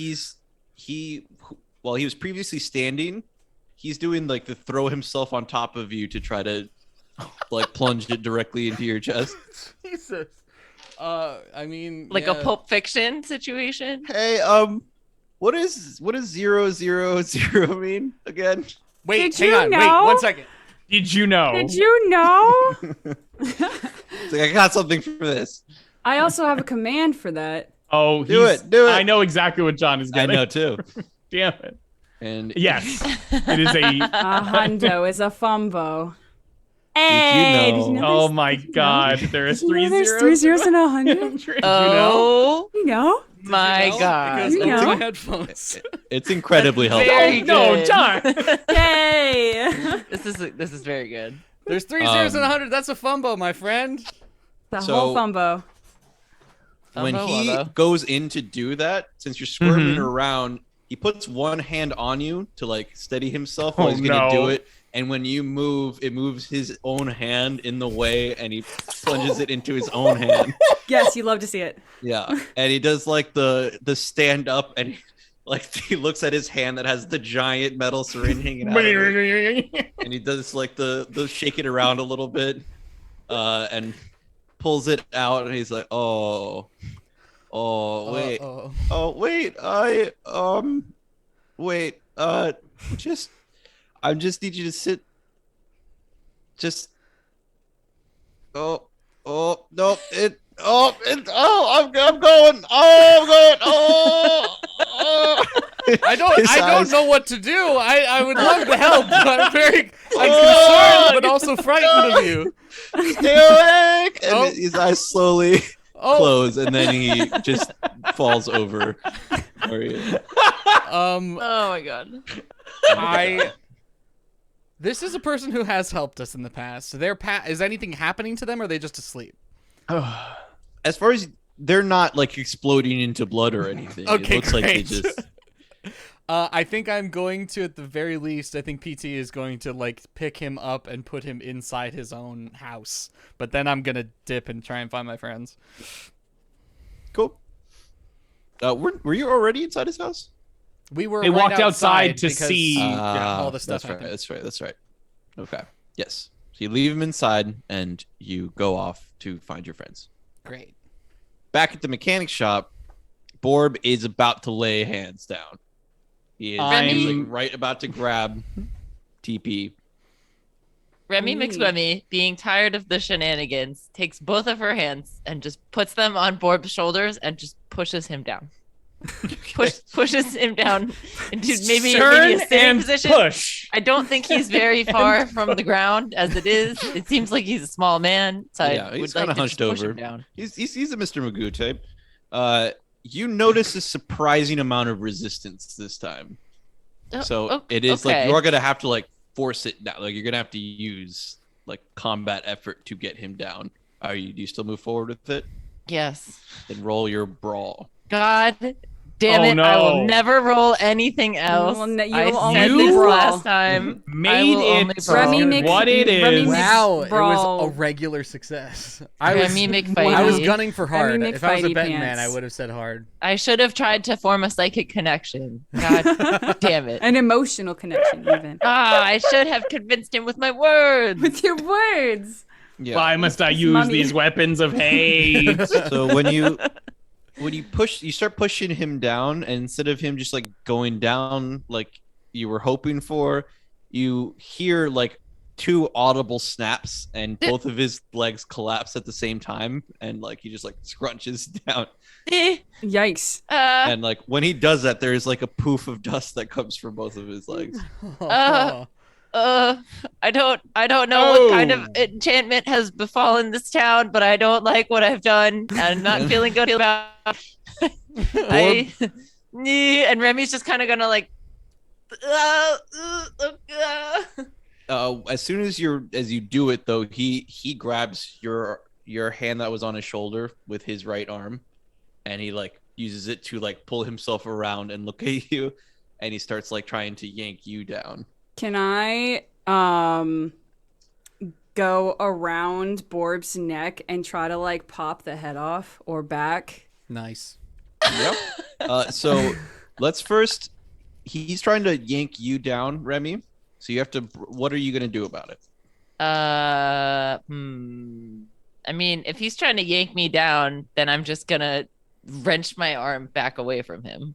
while he was previously standing, he's doing like the throw himself on top of you to try to like plunge it directly into your chest. Jesus. I mean, Like a Pulp Fiction situation. Hey, what is 000 mean again? Wait, Did hang you on. Wait, know? 1 second. Did you know? Did you know? It's like I got something for this. I also have a command for that. Oh, Do he's- it, do it. I know exactly what John is I getting. know too. Damn it. And Yes, it is a. A hundo is a fumbo. you Hey, know? did you know Oh there's- my God! There are did you know three there's zeros. 3 zeros and a 100? Did you know? Oh You know? my No, God. Because You of know. my headphones. it's incredibly helpful. Very No, good. John. Yay! This is very good. There's 3 zeros and Um, 100. That's a fumbo, my friend. The So- whole fumbo. When Fumbo he wumbo. goes in to do that, since you're squirming Mhm. around, he puts one hand on you to like steady himself Oh, while he's gonna no. do it. and when you move, it moves his own hand in the way, and he plunges it into his own hand. Yes, you love to see it. Yeah, and he does like the stand up, and he looks at his hand that has the giant metal syringe hanging out of it, and he does like the shake it around a little bit, and pulls it out, and he's like, oh wait, wait, I just need you to sit. No, I'm going. I don't know what to do. I would love to help, but I'm concerned, but also frightened of you. Stay awake! And his eyes slowly close, and then he just falls over. Oh my god. This is a person who has helped us in the past. Is anything happening to them, or are they just asleep? As far as they're not like exploding into blood or anything. Okay, it looks like they great. just. I think I'm going to, at the very least, I think PT is going to like pick him up and put him inside his own house. But then I'm gonna dip and try and find my friends. Cool. Were you already inside his house? We were. They right walked outside to because see all the stuff. That's right. Okay. Yes. So you leave him inside, and you go off to find your friends. Great. Back at the mechanic shop, Borb is about to lay hands down. He is I'm- right about to grab TP. Remy McSquemmy, being tired of the shenanigans, takes both of her hands and just puts them on Borb's shoulders and just pushes him down. Pushes him down into maybe turn a sitting and position. push. I don't think he's very far from the ground as it is. It seems like he's a small man, so Yeah, I he's would like kinda to hunched just push over. him down. He's a Mr. Magoo type. You notice a surprising amount of resistance this time. So it is like you're gonna have to like force it down. Like you're gonna have to use like combat effort to get him down. Do you still move forward with it? Yes. Then roll your brawl. God damn it! no. I will never roll anything else. You'll I said only this brawl. last time. Made it Remy what it Remy is. Mc- Wow, it was Brawl. a regular success. Remy McFighty. I was gunning for hard. Remy If I was a McFighty betting man, pants. I would have said hard. I should have tried to form a psychic connection. God damn it. An emotional connection, even. I should have convinced him with my words. With your words. Yeah. Why must I use Mummy. these weapons of hate? So when you start pushing him down, and instead of him just like going down like you were hoping for, you hear like two audible snaps, and both of his legs collapse at the same time, and like he just like scrunches down. Yikes. And like when he does that, there is like a poof of dust that comes from both of his legs. I don't know what kind of enchantment has befallen this town, but I don't like what I've done. I'm not feeling good about and Remy's just kind of gonna like As soon as you do it though, he grabs your hand that was on his shoulder with his right arm, and he like uses it to like pull himself around and look at you, and he starts like trying to yank you down. Can I go around Borb's neck and try to like pop the head off or back? Nice. Yep. So let's first. He's trying to yank you down, Remy. So you have to. What are you gonna do about it? I mean, if he's trying to yank me down, then I'm just gonna wrench my arm back away from him.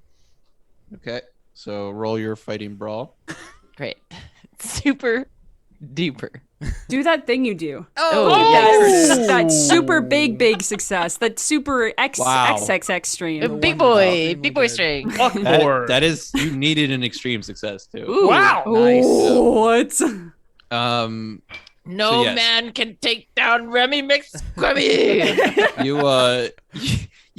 Okay. So roll your fighting brawl. Great. Super duper. Do that thing you do. Oh, yes. That super big success. That super Wow. XXX stream. Big one boy string. Fuckboard. That is, you needed an extreme success too. Ooh. Wow. Oh, what? No So, yes. man can take down Remy McSquemmy.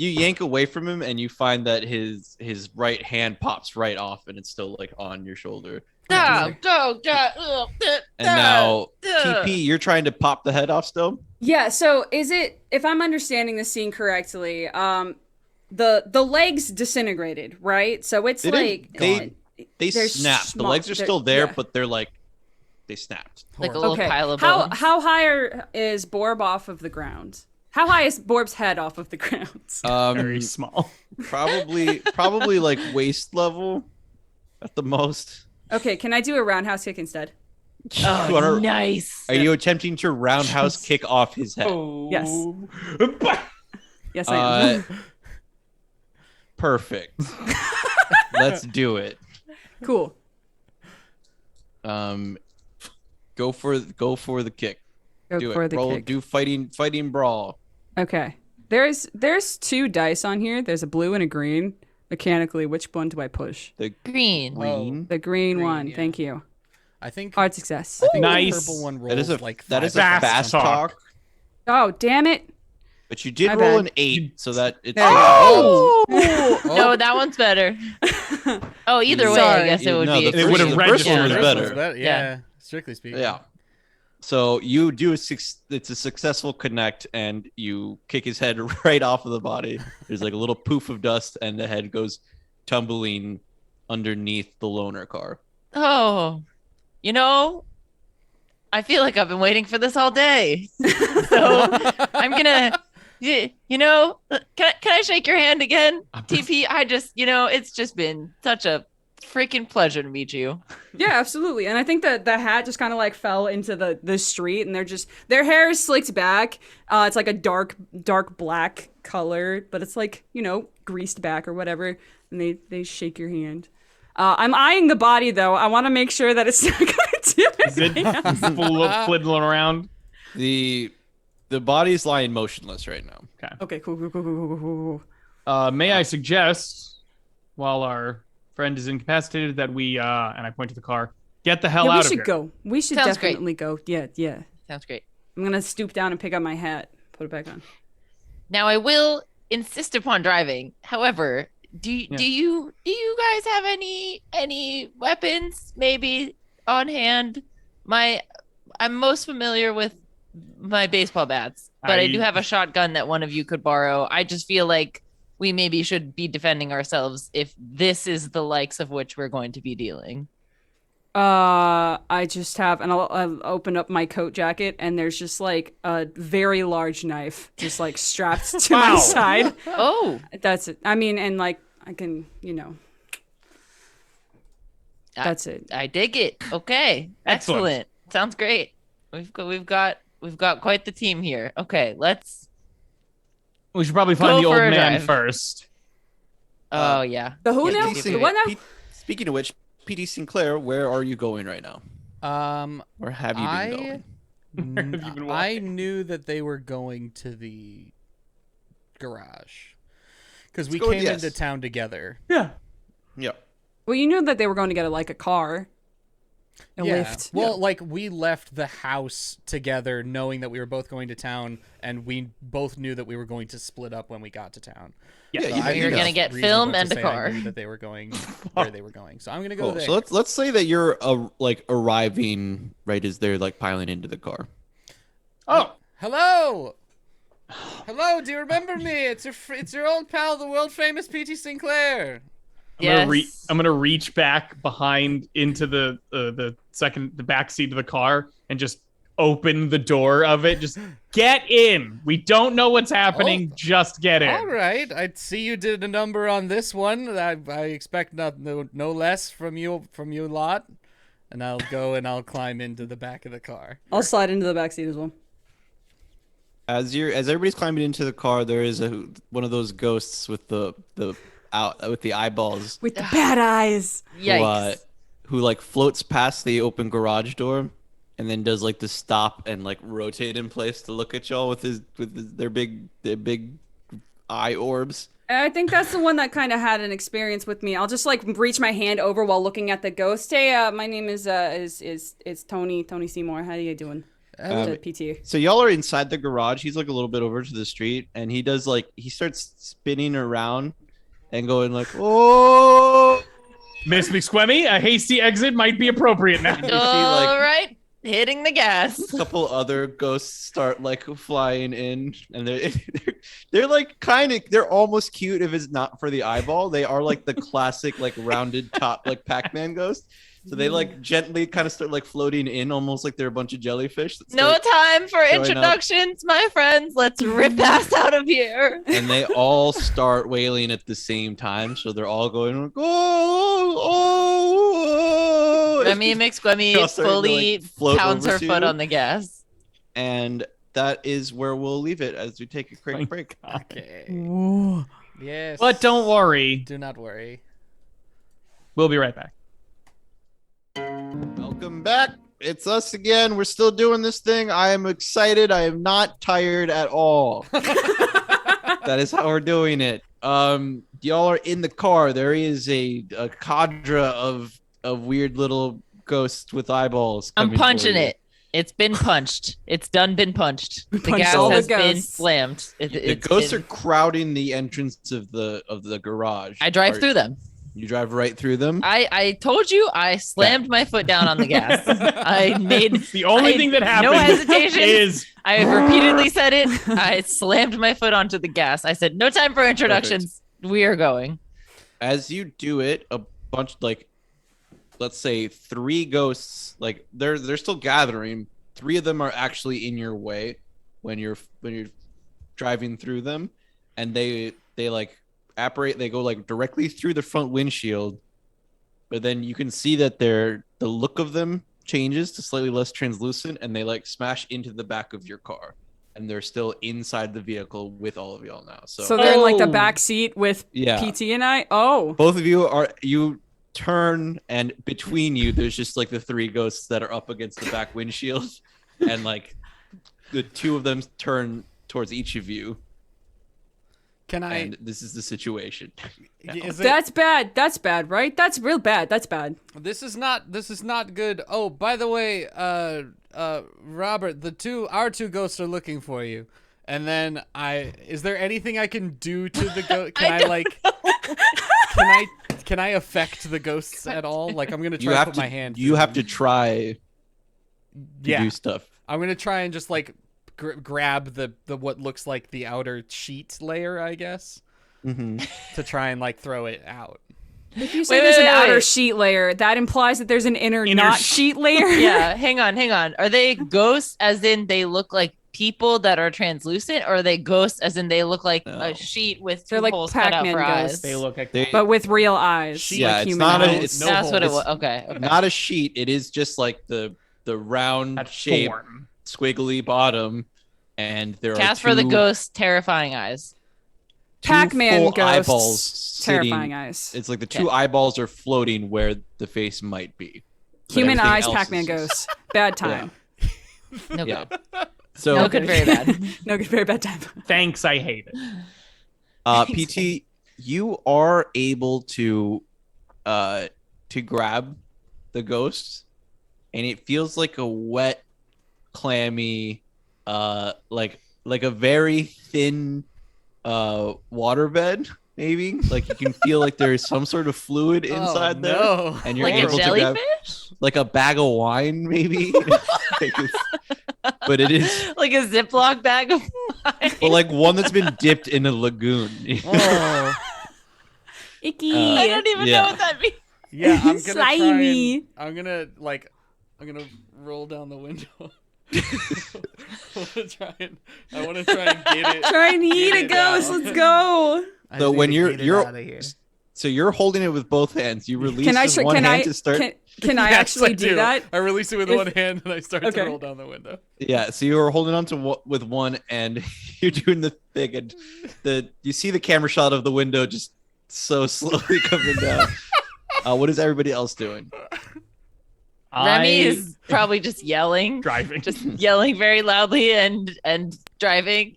You yank away from him, and you find that his right hand pops right off, and it's still like on your shoulder. And And now TP, you're trying to pop the head off still. Yeah, so is it, if I'm understanding the scene correctly, the legs disintegrated, right? So it's They like didn't- they they're snap. The small- legs are they're- still there, yeah. but they're like they snapped. Like a little Okay. pile of How bones. how high is Borb off of the ground? How high is Borb's head off of the ground? Very small. Probably like waist level at the most. Okay, can I do a roundhouse kick instead? Oh, Are- nice. Are you attempting to roundhouse kick off his head? Yes. Yes, I am. Perfect. Let's do it. Cool. Go for the kick. Go Do for it. the Roll. kick. Do fighting brawl. Okay. There's 2 dice on here. There's a blue and a green. Mechanically, which one do I push? The Green. green. The green one. yeah. Thank you. I think Hard success. I think Nice. the purple one rolls That is a like that is a 5. fast talk. talk. Oh, damn it. But you did My roll bad. an 8, so that it's Oh! No, that one's better. Oh, either way, Sorry. I guess it would No, be. the It would have the first one was registered. better. Yeah, strictly speaking. Yeah. So you do it's a successful connect, and you kick his head right off of the body. There's like a little poof of dust, and the head goes tumbling underneath the loaner car. Oh, you know, I feel like I've been waiting for this all day. So I'm gonna, you know, can I shake your hand again, TP? I just, it's just been such a freaking pleasure to meet you. Yeah, absolutely. And I think that the hat just kind of like fell into the street, and their hair is slicked back. It's like a dark black color, but it's like, greased back or whatever. And they shake your hand. I'm eyeing the body though. I want to make sure that it's not going to do Is it anything. full of fiddling around? The body's lying motionless right now. Okay, cool. May I suggest, while our friend is incapacitated, that we, and I point to the car, get the hell Yeah, out we of should here. go. We should Sounds great. definitely go. Yeah. Sounds great. I'm gonna stoop down and pick up my hat, put it back on. Now I will insist upon driving. However, do you guys have any weapons maybe on hand? I'm most familiar with my baseball bats, but I do have a shotgun that one of you could borrow. I just feel like we maybe should be defending ourselves if this is the likes of which we're going to be dealing. I just have, and I'll open up my coat jacket, and there's just like a very large knife, just like strapped to my Wow. side. Oh, That's it. I mean, and like I can, that's it. I dig it. Okay, excellent. Sounds great. We've got quite the team here. Okay, let's. We should probably find Go the old for a man drive. first. Oh yeah. The who Yeah, now? PT The what now? Speaking of which, PD Sinclair, where are you going right now? Where have you been going? Have you been I walking? knew that they were going to the garage because we go with came yes. into town together. Yeah. Yeah. Well, you knew that they were going to get a car, a lift. Well, like we left the house together, knowing that we were both going to town, and we both knew that we were going to split up when we got to town. Yeah. Yeah, So you I know, think You're it's gonna get reasonable film to and a say car. I knew that they were going where they were going, so I'm gonna go Cool. there. So let's say that you're arriving right as they're like piling into the car. Oh, Hello. Hello, do you remember me? It's your old pal, the world famous PT Sinclair. I'm gonna reach back behind into the back seat of the car and just open the door of it. Just get in. We don't know what's happening. Just get in. All right, I see you did a number on this one. I expect no less from you lot, and I'll go and I'll climb into the back of the car. I'll slide into the back seat as well. As everybody's climbing into the car, there is one of those ghosts with the eyeballs With the bad eyes. Yikes. who like floats past the open garage door and then does like the stop and like rotate in place to look at y'all with their big eye orbs. I think that's the one that kind of had an experience with me. I'll just like reach my hand over while looking at the ghost. Hey, my name is Tony Seymour. How are you doing? PT. So y'all are inside the garage. He's like a little bit over to the street, and he starts spinning around and going like, "Oh!" Miss McSquemmy, a hasty exit might be appropriate now. You see, All like, right, hitting the gas. a couple other ghosts start like flying in, and they're like they're almost cute if it's not for the eyeball. They are like the classic like rounded top like Pac-Man ghost. So they like gently kind of start like floating in, almost like they're a bunch of jellyfish. that No start- time for showing up. introductions, my friends. Let's rip ass out of here. And they all start wailing at the same time. So they're all going, oh. Remy They all McSquemmy starting to, fully like, float pounds over her to foot you. on the gas. And that is where we'll leave it as we take a quick break. Okay. Yes. But don't worry, Do not worry. we'll be right back. Welcome back. It's us again. We're still doing this thing. I am excited. I am not tired at all. That is how we're doing it. Y'all are in the car. There is a cadre of weird little ghosts with eyeballs. I'm coming for punching you. it. It's been punched. It's been punched. The punched gas all the has been ghosts. slammed. The ghosts are crowding the entrance of the garage. I drive through them. You drive right through them. I told you I slammed my foot down on the gas. I made The only I- thing that happened no hesitation. is I repeatedly said it. I slammed my foot onto the gas. I said, no time for introductions. We are going. As you do it, a bunch like, let's say 3 ghosts, like they're still gathering. 3 of them are actually in your way when you're driving through them, and they like apparate. They go like directly through the front windshield, but then you can see that the look of them changes to slightly less translucent, and they like smash into the back of your car, and they're still inside the vehicle with all of y'all now. So they're in like the Oh. back seat with Yeah. PT and I. Oh, Both of you turn, and between you there's just like the 3 ghosts that are up against the back windshield, and like the 2 of them turn towards each of you, Can I? and this is the situation. Is it, that's bad. That's bad, right? That's real bad. That's bad. This is not good. Oh, by the way, Robert, our two ghosts are looking for you. And then is there anything I can do to the ghost? Can I affect the ghosts at all? Like, I'm gonna try to put my hand. You through have them. to try to Yeah, do stuff. I'm gonna try and just like grab the what looks like the outer sheet layer, I guess, Mm-hmm. to try and like throw it out. If you say Wait, there's wait, an wait, outer wait. sheet layer, that implies that there's an inner Inner not sh- sheet layer. Yeah, hang on. Are they ghosts as in they look like people that are translucent, or are they ghosts as in they look like No. a sheet with They're 2 like holes cut out Pac-Man for ghosts. eyes? they look like They- But with real eyes. Sheet. Yeah, like it's human not eyes. it's That's what it it's was. Okay. not a sheet. It is just like the round that shape, form. squiggly bottom, and there Cast are for the 2 ghosts, terrifying eyes. 2 Pac-Man full ghosts. eyeballs sitting- Terrifying eyes. It's like the 2 eyeballs are floating where the face might be. But Human everything eyes, else Pac-Man is just- ghosts. Bad time. No Yeah. good. So No good, very bad. No good, very bad time. Thanks, I hate it. PT, you are able to grab the ghosts, and it feels like a wet, clammy, like a very thin waterbed, maybe. Like you can feel like there is some sort of fluid inside there, No. and you're Like a able to grab jellyfish? like a bag of wine, maybe. But it is Like a Ziploc bag of wine? well, like one that's been dipped in a lagoon. Oh. Icky. I don't even Yeah. know what that means. Yeah, I'm gonna Slimy. I'm gonna roll down the window. I want to try and get it. Try and eat Get a it ghost. out. Let's go. I So need when to you're- get it you're- outta here. So you're holding it with both hands. You release Can I? just one hand to start. Can I Yes, actually I do that? I release it with If- one hand and I start Okay. to roll down the window. Yeah, so you are holding on to with one, and you're doing the thing, and you see the camera shot of the window just so slowly coming down. What is everybody else doing? Remy is probably just yelling, driving. just yelling very loudly and driving.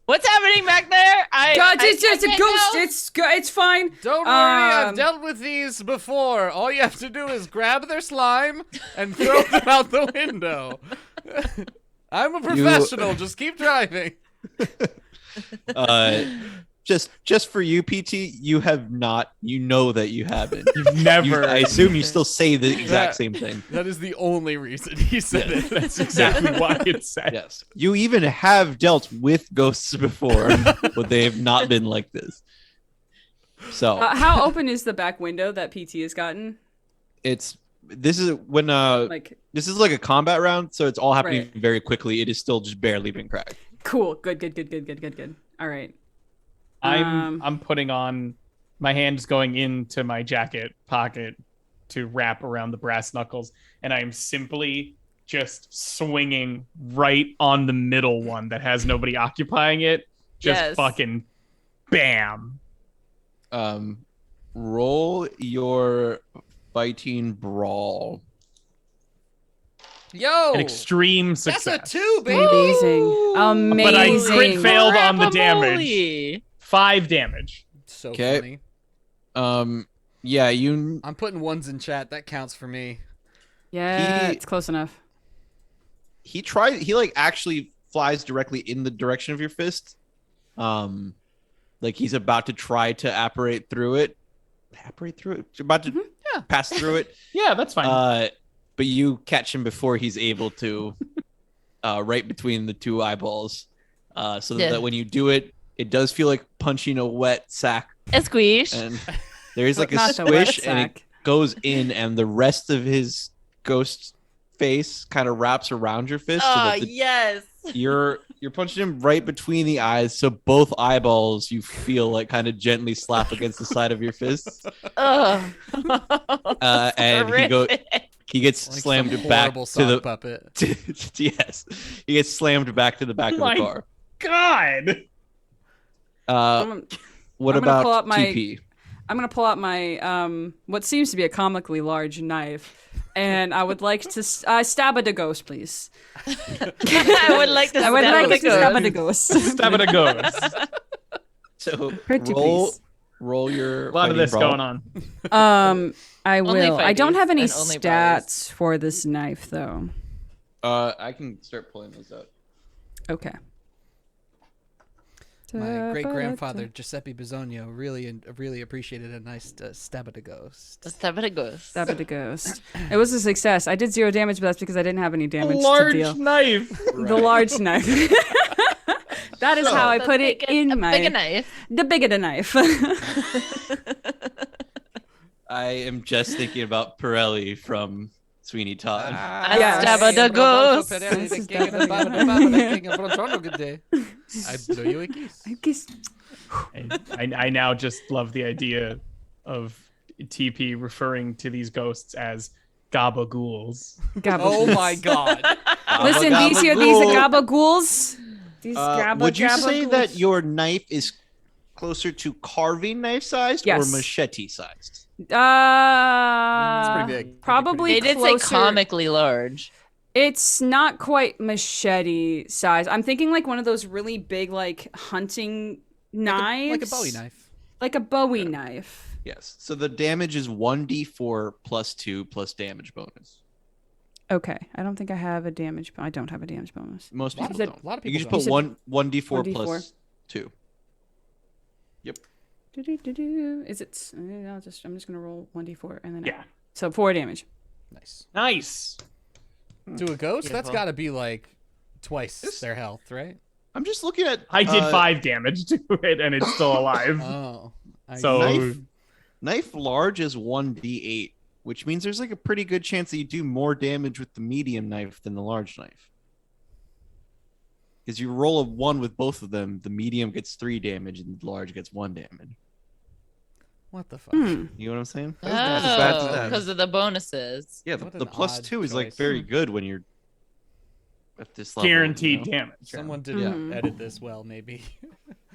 What's happening back there? God, it's just a can't ghost. tell. It's fine. Don't worry, I've Um, dealt with these before. All you have to do is grab their slime and throw them out the window. I'm a professional. Just keep driving. Just for you, PT, you have not. You know that you haven't. You've never. I assume you still say the exact That- same thing. That is the only reason he said it. That's exactly why it's said. Yes, you even have dealt with ghosts before, but they have not been like this. So How open is the back window that PT has gotten? This is when Like, this is like a combat round, so it's all happening Right. very quickly. It is still just barely been cracked. cool. Good. All right. I'm putting on my hand's going into my jacket pocket to wrap around the brass knuckles, and I am simply just swinging right on the middle one that has nobody occupying it. Just Yes. fucking bam. Roll your fighting brawl. Yo, An extreme that's success. a 2, baby. Amazing. But I crit failed on the Crap-a-moly. damage. 5 damage. So Okay. funny. Yeah, you. I'm putting ones in chat. That counts for me. Yeah, He- it's close enough. He like actually flies directly in the direction of your fist. Like he's about to try to apparate through it. About to pass through it. Yeah, that's fine. But you catch him before he's able to, right between the two eyeballs. So Yeah. that when you do it, it does feel like punching a wet sack, A squish. and there is like a Not the wet squish, and it sack. goes in, and the rest of his ghost face kind of wraps around your fist. So Oh, that the yes. you're punching him right between the eyes, so both eyeballs you feel like kind of gently slap against the side of your fist. Ugh. And he gets Like slammed some back horrible to sock the puppet. yes, he gets slammed back to the back of My- the car. God. I'm, What I'm gonna pull about out my- TP? I'm gonna pull out my what seems to be a comically large knife, and I would like to stab at a ghost, please. I would like to I would stab like to a stab ghost. at a ghost. Stab it a ghost. So Pretty roll please. roll your A lot of fighting this brawl. going on. I Only will. I don't fighties have any and only brawlers. stats for this knife, though. I can start pulling those out. Okay. My great grandfather Giuseppe Bisogno really appreciated a nice stab at a ghost. Stab at a ghost. Stab at a ghost. It was a success. I did 0 damage, but that's because I didn't have any A damage to large deal. knife. The large knife. That is how I The put it big- in a my big knife. the bigger the knife. I am just thinking about Pirelli from Sweeney Todd. I Yes. stab at a ghost. I blew you a kiss. I guess I now just love the idea of TP referring to these ghosts as gabagools. Oh my god. Listen, these are gabagools. These Would you say gabagools. that your knife is closer to carving knife sized Yes. or machete sized? It's pretty big. Probably They did say closer. comically large. It's not quite machete size. I'm thinking like one of those really big, like hunting knives, Like a Bowie knife. like a Bowie knife. Yes. So the damage is 1d4 plus 2 plus damage bonus. Okay, I don't think I have a damage. I don't have a damage bonus. Most Lot people of- don't. lot of You people can just don't. put 1d4 1d4. plus 2. Do-do-do-do. Is it? I'm just gonna roll 1d4 and then Yeah. So 4 damage. Nice. Nice. To a ghost, that's Beautiful. got to be like twice their health, right? I'm just looking at. I did 5 damage to it, and it's still alive. Oh. So Knife large is 1d8, which means there's like a pretty good chance that you do more damage with the medium knife than the large knife. Because you roll a 1 with both of them, the medium gets 3 damage and the large gets 1 damage. What the fuck? Hmm. You know what I'm saying? Oh, That's a bad stat. because of the bonuses. Yeah, What the an plus odd 2 is like choice. very good when you're at this level. guaranteed you know? damage. Someone didn't Yeah. edit this well, maybe.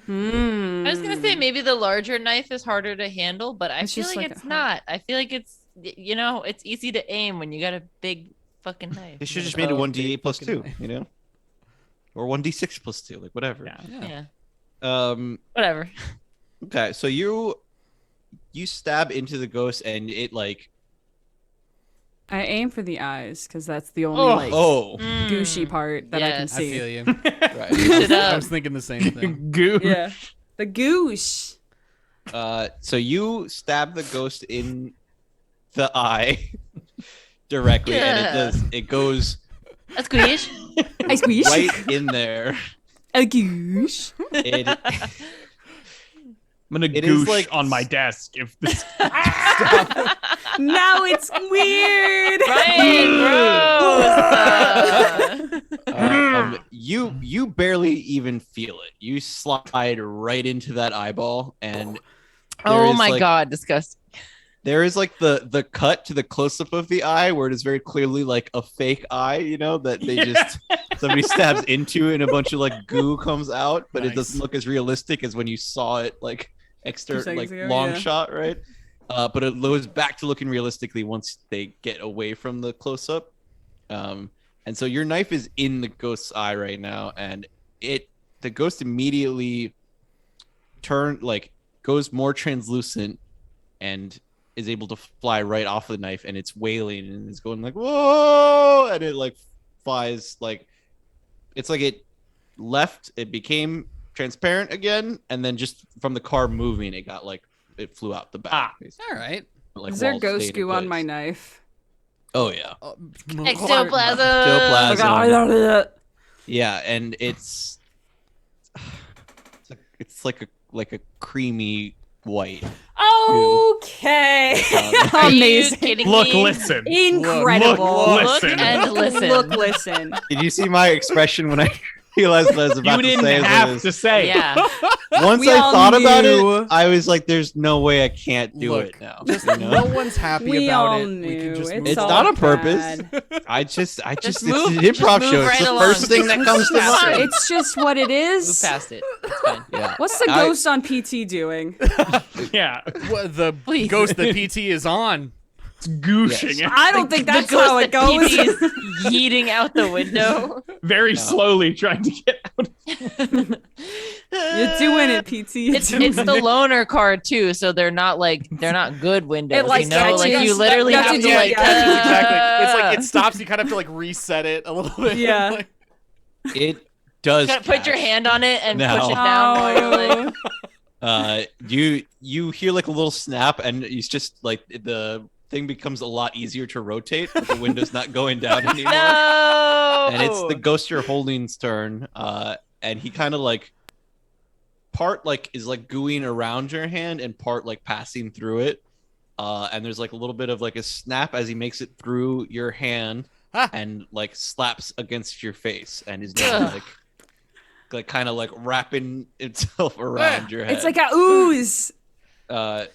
Hmm. I was gonna say maybe the larger knife is harder to handle, but I It's feel just like like it's a- not. I feel like it's it's easy to aim when you got a big fucking knife. They should just So- made it 1d8 plus fucking 2, knife. you know? Or 1d6 plus 2, like whatever. Yeah. Yeah, whatever. Okay, so you stab into the ghost and it like I aim for the eyes because that's the only Oh. like gooshy part that I can Yes. I see. feel you. right. Should, I was thinking the same thing. Goo. Yeah, the goosh. So you stab the ghost in the eye directly, and it goes A squish. I squish. right in there. A goosh. It, I'm gonna It is goosh like- on my desk if this. Now it's weird. Ryan, gross. You barely even feel it. You slide right into that eyeball, and Oh is, my like, god, disgusting. there is like the cut to the close up of the eye where it is very clearly like a fake eye, that they just somebody stabs into and a bunch of like goo comes out, but it doesn't look as realistic as when you saw it like seconds ago, long yeah. shot, right? But it goes back to looking realistically once they get away from the close up. And so your knife is in the ghost's eye right now, and the ghost immediately goes more translucent and is able to fly right off the knife, and it's wailing and it's going like whoa, and it like flies like it's like it became transparent again, and then just from the car moving, it flew out the back. basically. All right. Like, Is there while ghost staying in goo on place. my knife? Oh yeah, Ectoplasm. Ectoplasm. Yeah, and it's like a creamy white. Okay. Are you Amazing. kidding Look, me? listen. Incredible. Look, Look and listen. Look, listen. Did you see my expression when I realized what I was about You to didn't say? have to say. Yeah. Once We I all thought about knew. it, I was like, "There's no way I can't do Look, it now." Just you know? no one's happy We about all it. knew. We can just It's move It's all not on. on purpose. bad. I just it's move- an improv just show. move It's right the along. first thing that comes to Just mind. It's just what it Move is. past it. It's fine. Yeah. What's the ghost on PT doing? Yeah. What, the Please. ghost that PT is on. It's gooshing Yes. I don't think The that's ghost how it that goes. PT is yeeting out the window. very slowly trying to get out. You're doing it, PT. It's the loaner card too, so they're not good windows. It, like, you know, like catches- you literally that's have to what- like. yeah, Catches exactly. It's like it stops. You kind of have to like reset it a little bit. Yeah. Like, It does. Put your catch. hand on it and No. push it down while you're like. You hear like a little snap, and it's just like the thing becomes a lot easier to rotate, but the window's not going down anymore. No. And it's the ghost you're holding's turn, and he kind of like part like is like gooing around your hand and part like passing through it, and there's like a little bit of like a snap as he makes it through your hand and like slaps against your face, and is now like kind of like wrapping itself around your head. It's like a ooze. But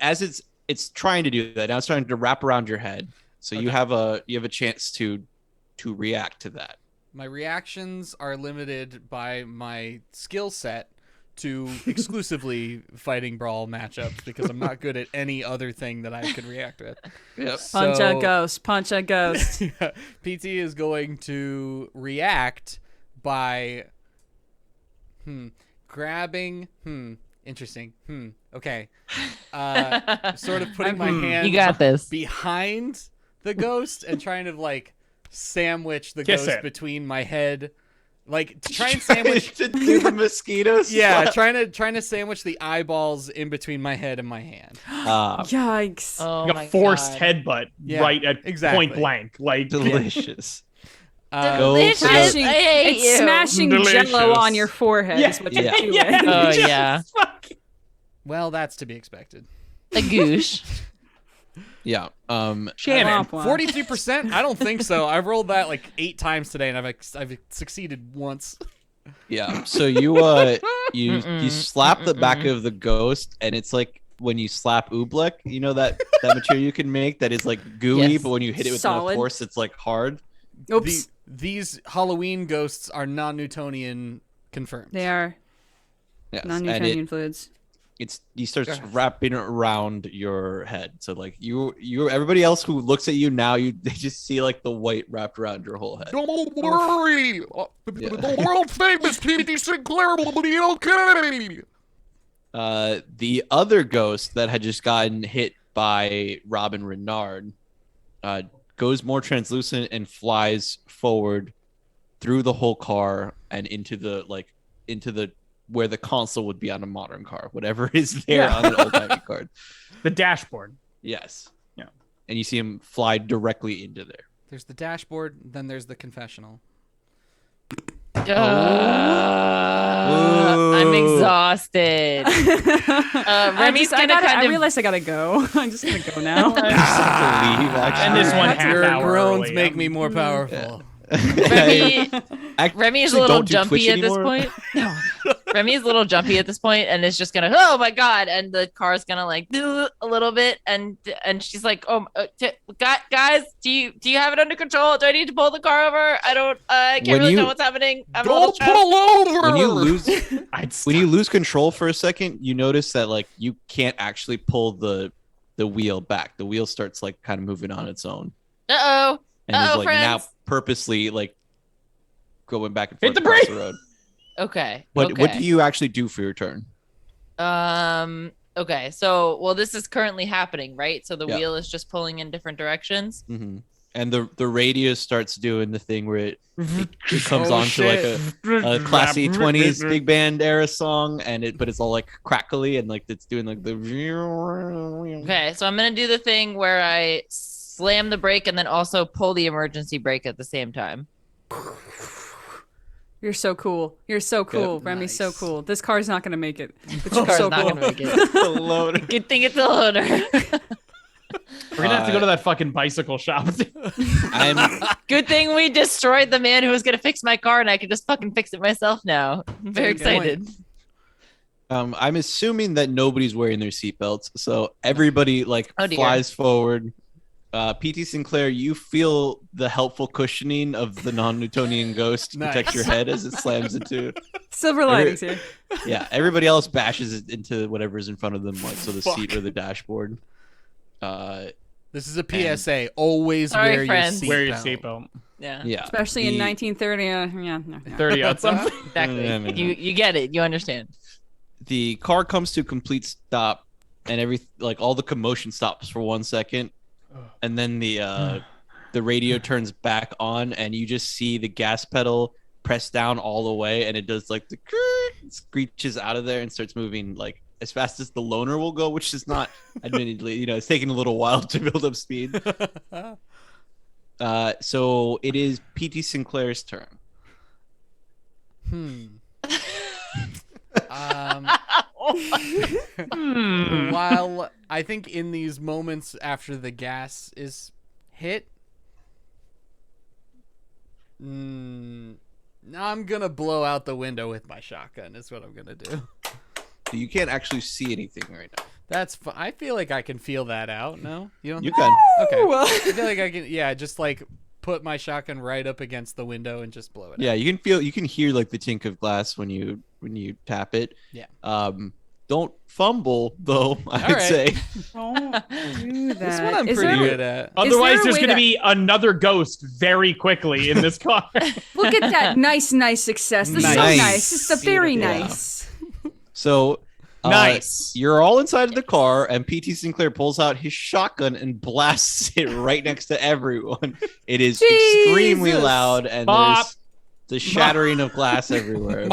as it's trying to do that now, it's trying to wrap around your head, so you have a chance to react to that. my reactions are limited by my skill set to exclusively fighting brawl matchups because I'm not good at any other thing that I could react with. Yep. Punch a So- ghost. Punch a ghost. Yeah, PT is going to react by grabbing interesting okay sort of putting my hand You got this. behind the ghost and trying to like sandwich the Kiss ghost it. between my head, like to try and sandwich to do the mosquitoes. yeah trying to sandwich the eyeballs in between my head and my hand. Yikes. Oh Like my a forced God. headbutt Yeah, right at exactly. point blank. Like Delicious. Go Delicious. for the- I hate It's you. smashing Delicious. jello on your forehead Yeah, is what you're yeah. doing. Oh yeah, well, that's to be expected. a goosh. Yeah. Shannon. Womp womp. 43%? I don't think so. I've rolled that like 8 times today, and I've succeeded once. Yeah. So you you slap the back of the ghost, and it's like when you slap oobleck, you know that material you can make that is like gooey, Yes. but when you hit it with Solid. enough force, it's like hard. Oops. These Halloween ghosts are non-Newtonian confirmed. They are Yes. And non-Newtonian fluids. he starts wrapping wrapping your head. So like you everybody else who looks at you now, they just see like the white wrapped around your whole head. Don't worry. The world famous P.D. Sinclair will be okay. The other ghost that had just gotten hit by Robin Renard goes more translucent and flies forward through the whole car and into the where the console would be on a modern car, whatever is there on an old timey car. The dashboard. Yes. Yeah. And you see him fly directly into there. There's the dashboard, then there's the confessional. I'm exhausted. Remy's I realized I gotta go. I'm just gonna go now. And this one half Your hour groans early. make me more powerful. Remy's a little jumpy at this point. No. Remy's a little jumpy at this point, and is just gonna, oh my god, and the car's gonna like do a little bit, and she's like, guys, do you have it under control? Do I need to pull the car over? I can't really know what's happening. I'm a little stressed. Pull over. When you lose control for a second, you notice that like you can't actually pull the wheel back. The wheel starts like kind of moving on its own. And is like friends. now purposely like going back and forth Hit the across brake! the road. Okay. What do you actually do for your turn? Okay. So, this is currently happening, right? So the Yeah. wheel is just pulling in different directions. Mm-hmm. And the radio starts doing the thing where it comes Oh, on to like a classy 20s big band era song, but it's all like crackly and like it's doing like the. Okay. So I'm gonna do the thing where I slam the brake and then also pull the emergency brake at the same time. You're so cool. You're so cool. Good. Remy's Nice. so cool. This car's not gonna make it. But This you're car's so not cool. gonna make it. Loader. Good thing it's a loader. We're gonna have to go to that fucking bicycle shop. Good thing we destroyed the man who was gonna fix my car, and I can just fucking fix it myself now. I'm very Good point. excited. I'm assuming that nobody's wearing their seatbelts, so everybody like Oh, dear. flies forward. PT Sinclair, you feel the helpful cushioning of the non-Newtonian ghost protect Nice. your head as it slams into. Silver linings here. Yeah, everybody else bashes it into whatever's in front of them, like so the Fuck. seat or the dashboard. This is a PSA. Always Sorry, wear friends. your seatbelt. Wear your seatbelt. Yeah. Yeah, Especially in 1930. Yeah. No. 30 out something. Exactly. No. You get it. You understand. The car comes to a complete stop, and all the commotion stops for 1 second, and then the radio turns back on, and you just see the gas pedal press down all the way, and it does like the screeches out of there and starts moving like as fast as the loner will go, which is not admittedly, it's taking a little while to build up speed. So it is PT Sinclair's turn. While I think in these moments after the gas is hit, I'm gonna blow out the window with my shotgun. Is what I'm gonna do. You can't actually see anything right now. That's. I feel like I can feel that out. No, you don't. You can. Okay. I feel like I can. Yeah, just like put my shotgun right up against the window and just blow it. Yeah, out. you can hear like the tink of glass when you tap it. Yeah. Don't fumble though, I would right. say. Don't do that. This one I'm Is pretty there- good at. Otherwise, a there's way going to to- be another ghost very quickly in this car. Look at that nice success. This is so Nice. nice. This is a very Yeah. nice. So Nice. You're all inside of the car, and PT Sinclair pulls out his shotgun and blasts it right next to everyone. It is extremely Jesus. loud, and Bop. there's the shattering of glass everywhere.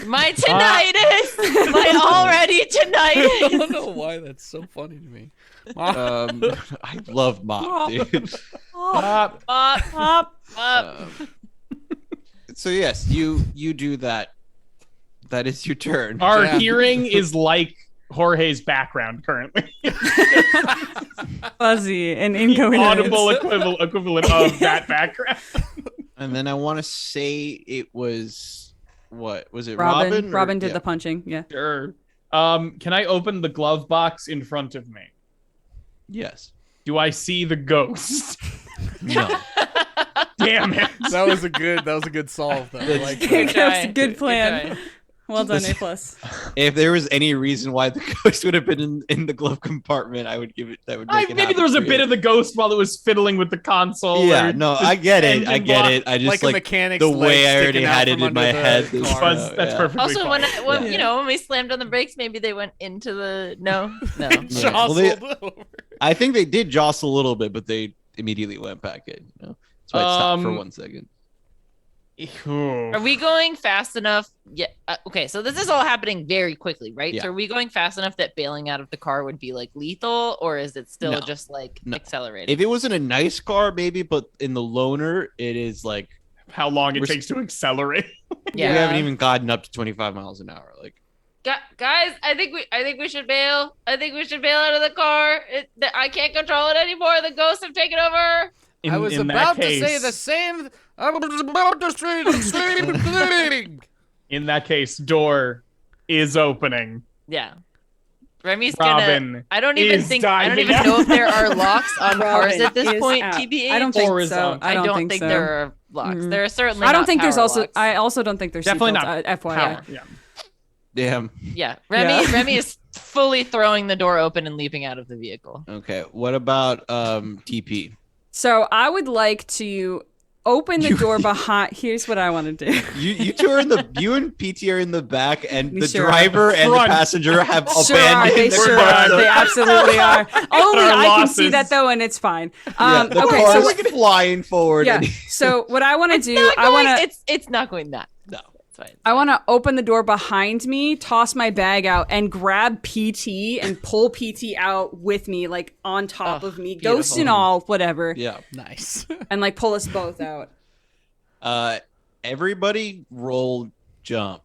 My tinnitus. My already I tinnitus. don't know why that's so funny to me. I love Mop, dude. Up, up. So yes, you do that. That is your turn. Our Yeah. hearing is like Jorge's background currently. Fuzzy and incoherent. Audible equivalent of that background. And then I want to say it was what was it? Robin. or- Robin did yeah. the punching. Yeah. Sure. Can I open the glove box in front of me? Yes. Do I see the ghost? No. Damn it. That was a good solve though. I like Good that. try. Good plan. Good try. Well done, Listen. A+. If there was any reason why the ghost would have been in the glove compartment, I would give it. That would make it Maybe there was a happen for bit you. of the ghost while it was fiddling with the console. Yeah, or no, the I get it. engine I get block. it. I just Like a mechanic's the leg way I already sticking out had it from in my under the head. this- car. That's yeah. perfectly Also, fine. when Yeah. when we slammed on the brakes, maybe they went into the no. Yeah. Well, Jostled over. I think they did jostle a little bit, but they immediately went back in. That's why it stopped for 1 second. Are we going fast enough? Yeah. Okay, so this is all happening very quickly, right? Yeah. So are we going fast enough that bailing out of the car would be like lethal, or is it still No. just like No. accelerated? If it wasn't a nice car, maybe, but in the loner, it is like how long it We're- takes to accelerate. We haven't even gotten up to 25 miles an hour. Like, Guys, I think we should bail. I think we should bail out of the car. I can't control it anymore. The ghosts have taken over. I was about to say the same. I was about to say the same thing. In that case, door is opening. Yeah. Remy's Robin gonna. I don't even diving know if there are locks on cars Robin at this is point. out. TBH. I don't think so. Horizontal. I don't think so. there are locks. There are certainly. I don't not think there's power also. locks. I also don't think there's Definitely seatbelts, not FYI. power. Yeah. damn. Yeah, Remy is fully throwing the door open and leaping out of the vehicle. Okay. What about TP? So I would like to open the door behind. Here's what I want to do. You two are you and PT are in the back, and We the sure are. driver and the Front. passenger have Sure are. abandoned They their sure car. are. They absolutely are. Only Our I can see losses. that though, and it's fine. Yeah, the Okay, car so is flying forward. yeah. and- So what I want to do, Not I want going- to. It's not going that. No. It's fine. I want to open the door behind me, toss my bag out, and grab PT and pull PT out with me, like on top Oh, of me, beautiful. ghost and all, whatever, Yeah. Nice. and like pull us both out. Everybody roll jump.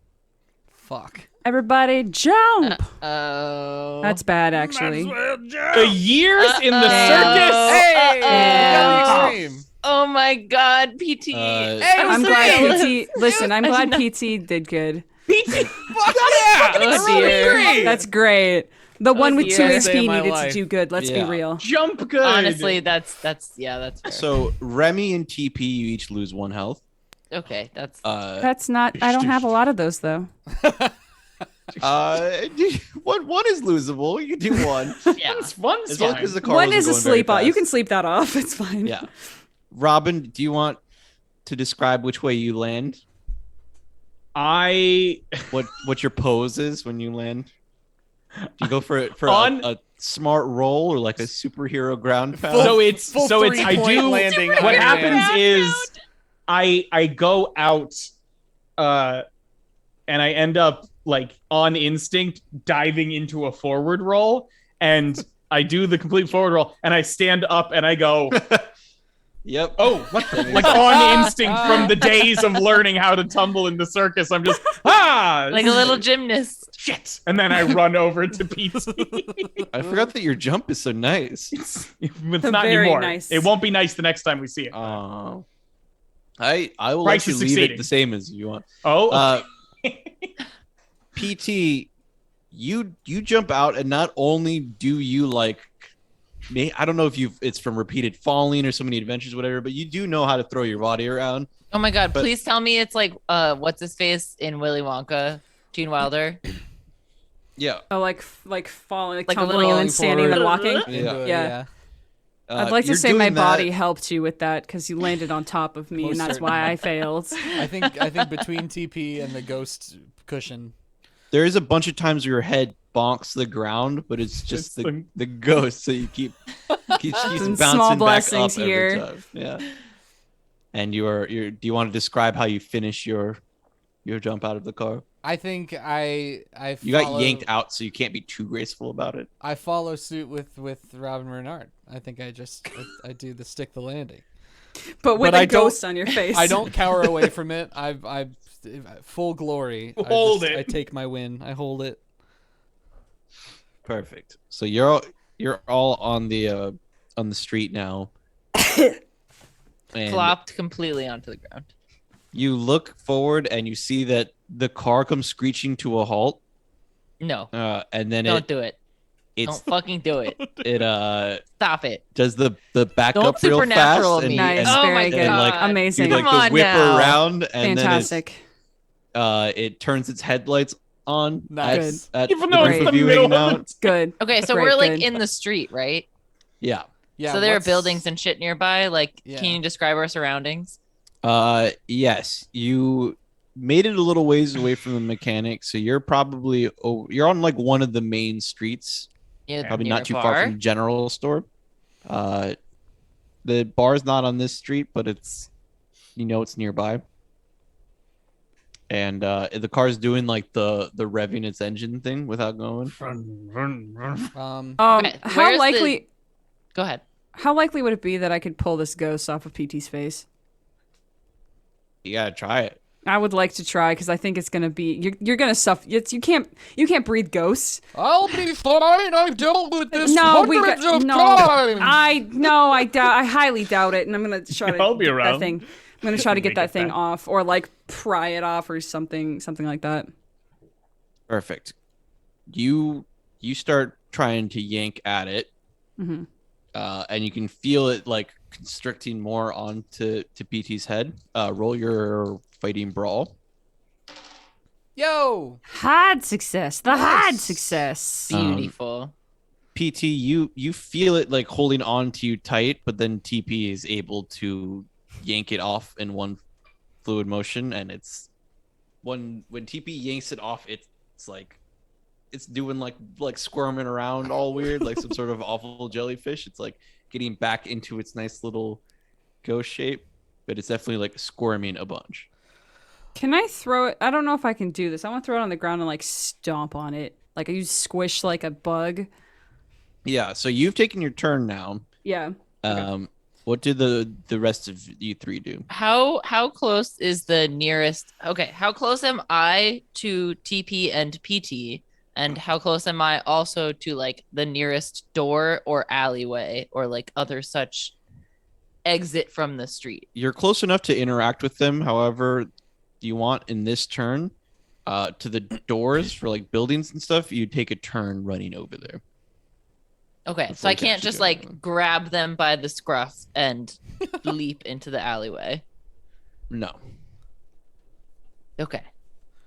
Fuck. Everybody jump! Oh. That's bad, actually. The years in the Uh-oh. circus. Hey, we got the Oh. extreme. Oh my God, PT. Hey, I'm so glad jealous. PT. Listen, I'm I glad did PT did good. Fuck yeah! Oh dear. That's great. The one with dear. 2 Best day HP of my needed life. to do good. Let's Yeah. be real. Jump good. Honestly, that's fair. So Remy and TP, you each lose 1 health. Okay, that's That's not. I don't have a lot of those though. One is losable. You can do one. yeah. One's As long fine. as the car One wasn't is a going very sleep off. You fast. can sleep that off. It's fine. Yeah. Robin, do you want to describe which way you land? I What your pose is when you land? Do you go for On- a smart roll or like a superhero ground pound? so it's Full so it's I 3-point do landing. what on happens land. is I go out and I end up like on instinct diving into a forward roll, and I do the complete forward roll and I stand up and I go, Yep. oh, what the? Like on instinct from the days of learning how to tumble in the circus. I'm just Like a little gymnast. shit, and then I run over to PT. I forgot that your jump is so nice. It's Very not anymore. nice. It won't be nice the next time we see it. Oh. I will Price let you is leave succeeding. it the same as you want. Oh, PT, you jump out, and not only do you like, I don't know if it's from repeated falling or so many adventures, whatever, but you do know how to throw your body around. Oh my God, But- please tell me it's like what's his face in Willy Wonka, Gene Wilder. Yeah. Oh, like falling, like Like a tumbling little and then standing and then walking. Into it, Yeah. I'd like to you're say my doing that- body helped you with that because you landed on top of me, Most and that's certainly. why I failed. I think between TP and the ghost cushion. There is a bunch of times where your head bonks the ground, but it's just It's the ghost, so you keeps bouncing Small back blessings up here. every time. Yeah. And you're do you want to describe how you finish your jump out of the car? I think I You got follow- yanked out, so you can't be too graceful about it. I follow suit with Robin Renard. I think I do the stick the landing. But with But a I don't- ghost on your face. I don't cower away from it. I full glory. Hold it. I take my win. I hold it. Perfect. So you're all on the street now. And Flopped completely onto the ground. you look forward and you see that the car comes screeching to a halt. No, And then don't do it. it's Don't fucking do it. it Stop it. does the back Don't up real supernatural fast me. Nice, Oh very my good, like, God. amazing, you like Come the on whip now. around and fantastic. then it turns its headlights on Nice. at even the though group it's of the you middle hanging of out. the Good. Okay, so Great, we're like good. in the street, right? Yeah. Yeah. So there are what's- buildings and shit nearby. Like, Yeah. can you describe our surroundings? Yes, you made it a little ways away from the mechanic, so you're probably you're on like one of the main streets, Yeah, probably near not a too bar? far from the general store. The bar's not on this street, but it's it's nearby. And the car's doing like the revving its engine thing without going. Okay, How where's likely? Go ahead. How likely would it be that I could pull this ghost off of PT's face? You gotta try it. I would like to try because I think it's gonna be you're gonna suffer. You can't breathe ghosts. I'll be fine. I've dealt with this No, hundreds of no. times. I doubt. I highly doubt it, and I'm gonna try to I'll be get around. that thing. I'm gonna try to get Make that it thing back. off, or like pry it off, or something like that. Perfect. You start trying to yank at it, hmm and you can feel it like constricting more onto PT's head. Roll your fighting brawl. Yo. Hard success. The hard success. Beautiful. PT, you feel it like holding on to you tight, but then TP is able to yank it off in one fluid motion, and it's when TP yanks it off, it's like it's doing like squirming around all weird, like some sort of awful jellyfish. It's like getting back into its nice little ghost shape, but it's definitely like squirming a bunch. Can I throw it? I don't know if I can do this. I want to throw it on the ground and like stomp on it. Like I use squish like a bug. Yeah, so you've taken your turn now. Yeah. What did the rest of you three do? How close is the nearest? Okay, how close am I to TP and PT? And how close am I also to like the nearest door or alleyway or like other such exit from the street? You're close enough to interact with them. However, you want in this turn to the doors for like buildings and stuff, you take a turn running over there. Okay, so Before I you can can't actually just do like anything. grab them by the scruff and leap into the alleyway. No. Okay.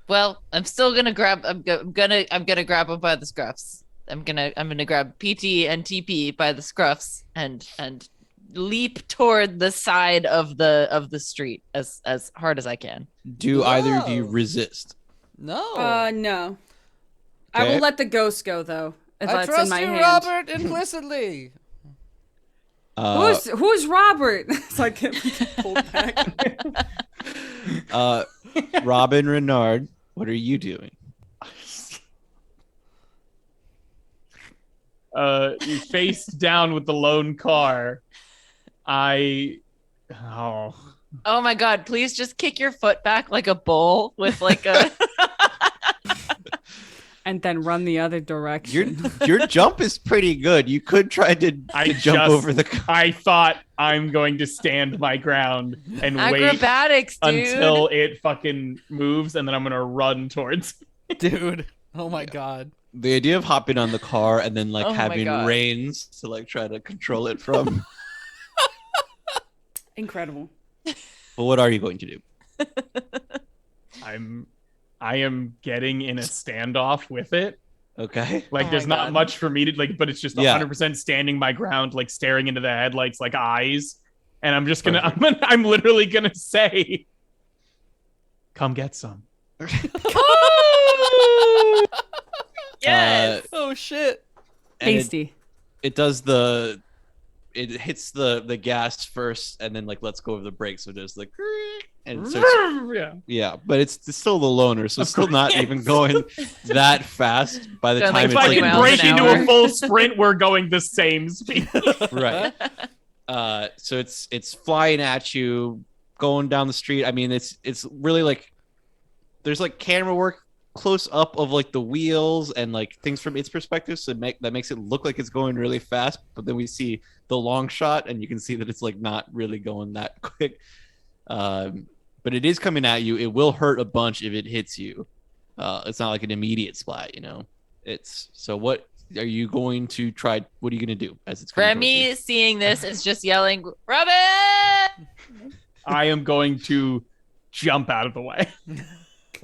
Well, I'm still gonna grab. I'm gonna grab them by the scruffs. I'm gonna grab PT and TP by the scruffs and leap toward the side of the street as hard as I can. Do either of you Whoa. resist? No. No. I Okay. will let the ghost go though. If I that's in trust my you, hand. Robert, implicitly. Who's Robert? So I get pulled back. Robin Renard, what are you doing? Face down with the lone car. Oh, Oh my god! Please just kick your foot back like a bull with like a. And then run the other direction. Your jump is pretty good. You could try to jump over the car. I thought I'm going to stand my ground and wait Acrobatics, dude. until it fucking moves, and then I'm gonna run towards. Dude. Oh my god. The idea of hopping on the car and then like Oh my having God. reins to like try to control it from. Incredible. But what are you going to do? I am getting in a standoff with it. Okay. Like Oh there's my not God. much for me to like, but it's just Yeah. 100% standing my ground, like staring into the headlights like eyes. And I'm just I'm literally gonna say, come get some. Yes. Oh shit. And it- Tasty. it does it hits the gas first and then like lets go of the brakes, so just like and so Yeah. but it's still the loner, so it's still not course. even going that fast by the Going, time like, If I 20 can miles break an into hour. a full sprint, we're going the same speed. right. So it's flying at you, going down the street. I mean, it's really like there's like camera work close up of like the wheels and like things from its perspective, so that makes it look like it's going really fast. But then we see the long shot, and you can see that it's like not really going that quick. But it is coming at you. It will hurt a bunch if it hits you. It's not like an immediate splat, you know. It's so what. Are you going to try? What are you going to do as it's coming towards you? Remy, seeing this, is just yelling, "Robin!" I am going to jump out of the way.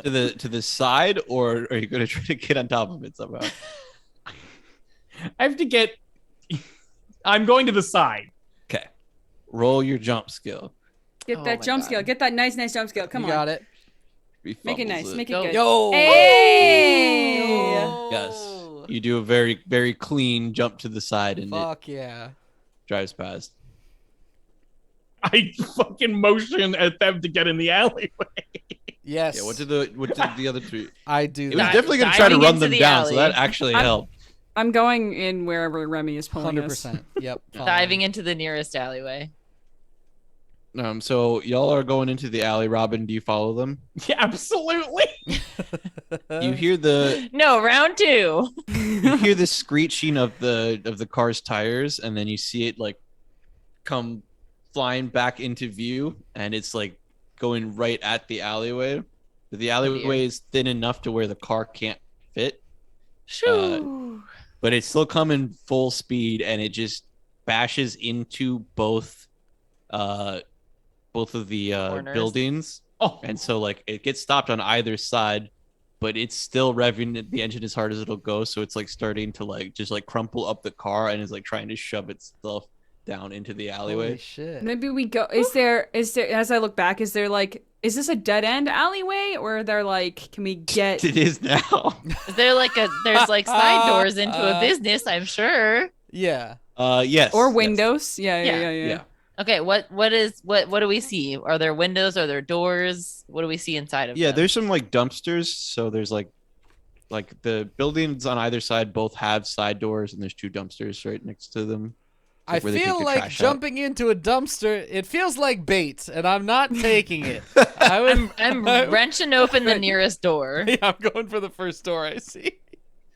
To the side, or are you going to try to get on top of it somehow? I have to get. I'm going to the side. Okay, roll your jump skill. Get Oh that my jump God. skill. Get that nice jump skill. Come You on. got it. He Make it fumbles nice. Make it Go. good. Yo. Hey! Yes, you do a very very clean jump to the side, and it Fuck yeah. drives past. I fucking motion at them to get in the alleyway. Yes. Yeah, what did the other two? I do It was that? definitely going to try to diving run into them the down, so alley. that actually helped. I'm going in wherever Remy is pulling us. 100%. Yep. Diving into the nearest alleyway. So y'all are going into the alley. Robin, do you follow them? Yeah, absolutely. You hear the No, round 2. you hear the screeching of the car's tires, and then you see it like come flying back into view, and it's like going right at the alleyway. But the alleyway is thin enough to where the car can't fit. Shoo. But it's still coming full speed, and it just bashes into both of the Corners. buildings. Oh, And so like it gets stopped on either side, but it's still revving the engine as hard as it'll go. So it's like starting to like just like crumple up the car and is like trying to shove itself down into the alleyway. Holy shit. Maybe we go. Is there? As I look back, is this a dead end alleyway, or are there like? Can we get? It is now. Is there like there's like side doors into a business, I'm sure. Yeah. Yes. Or yes. windows? Yeah. Yeah. Okay, what do we see? Are there windows? Are there doors? What do we see inside of Yeah, them? there's some like dumpsters. So there's like the buildings on either side both have side doors, and there's 2 dumpsters right next to them. I where they take feel the like trash out. jumping into a dumpster, it feels like bait, and I'm not taking it. I'm wrenching open the nearest door. Yeah, I'm going for the first door I see.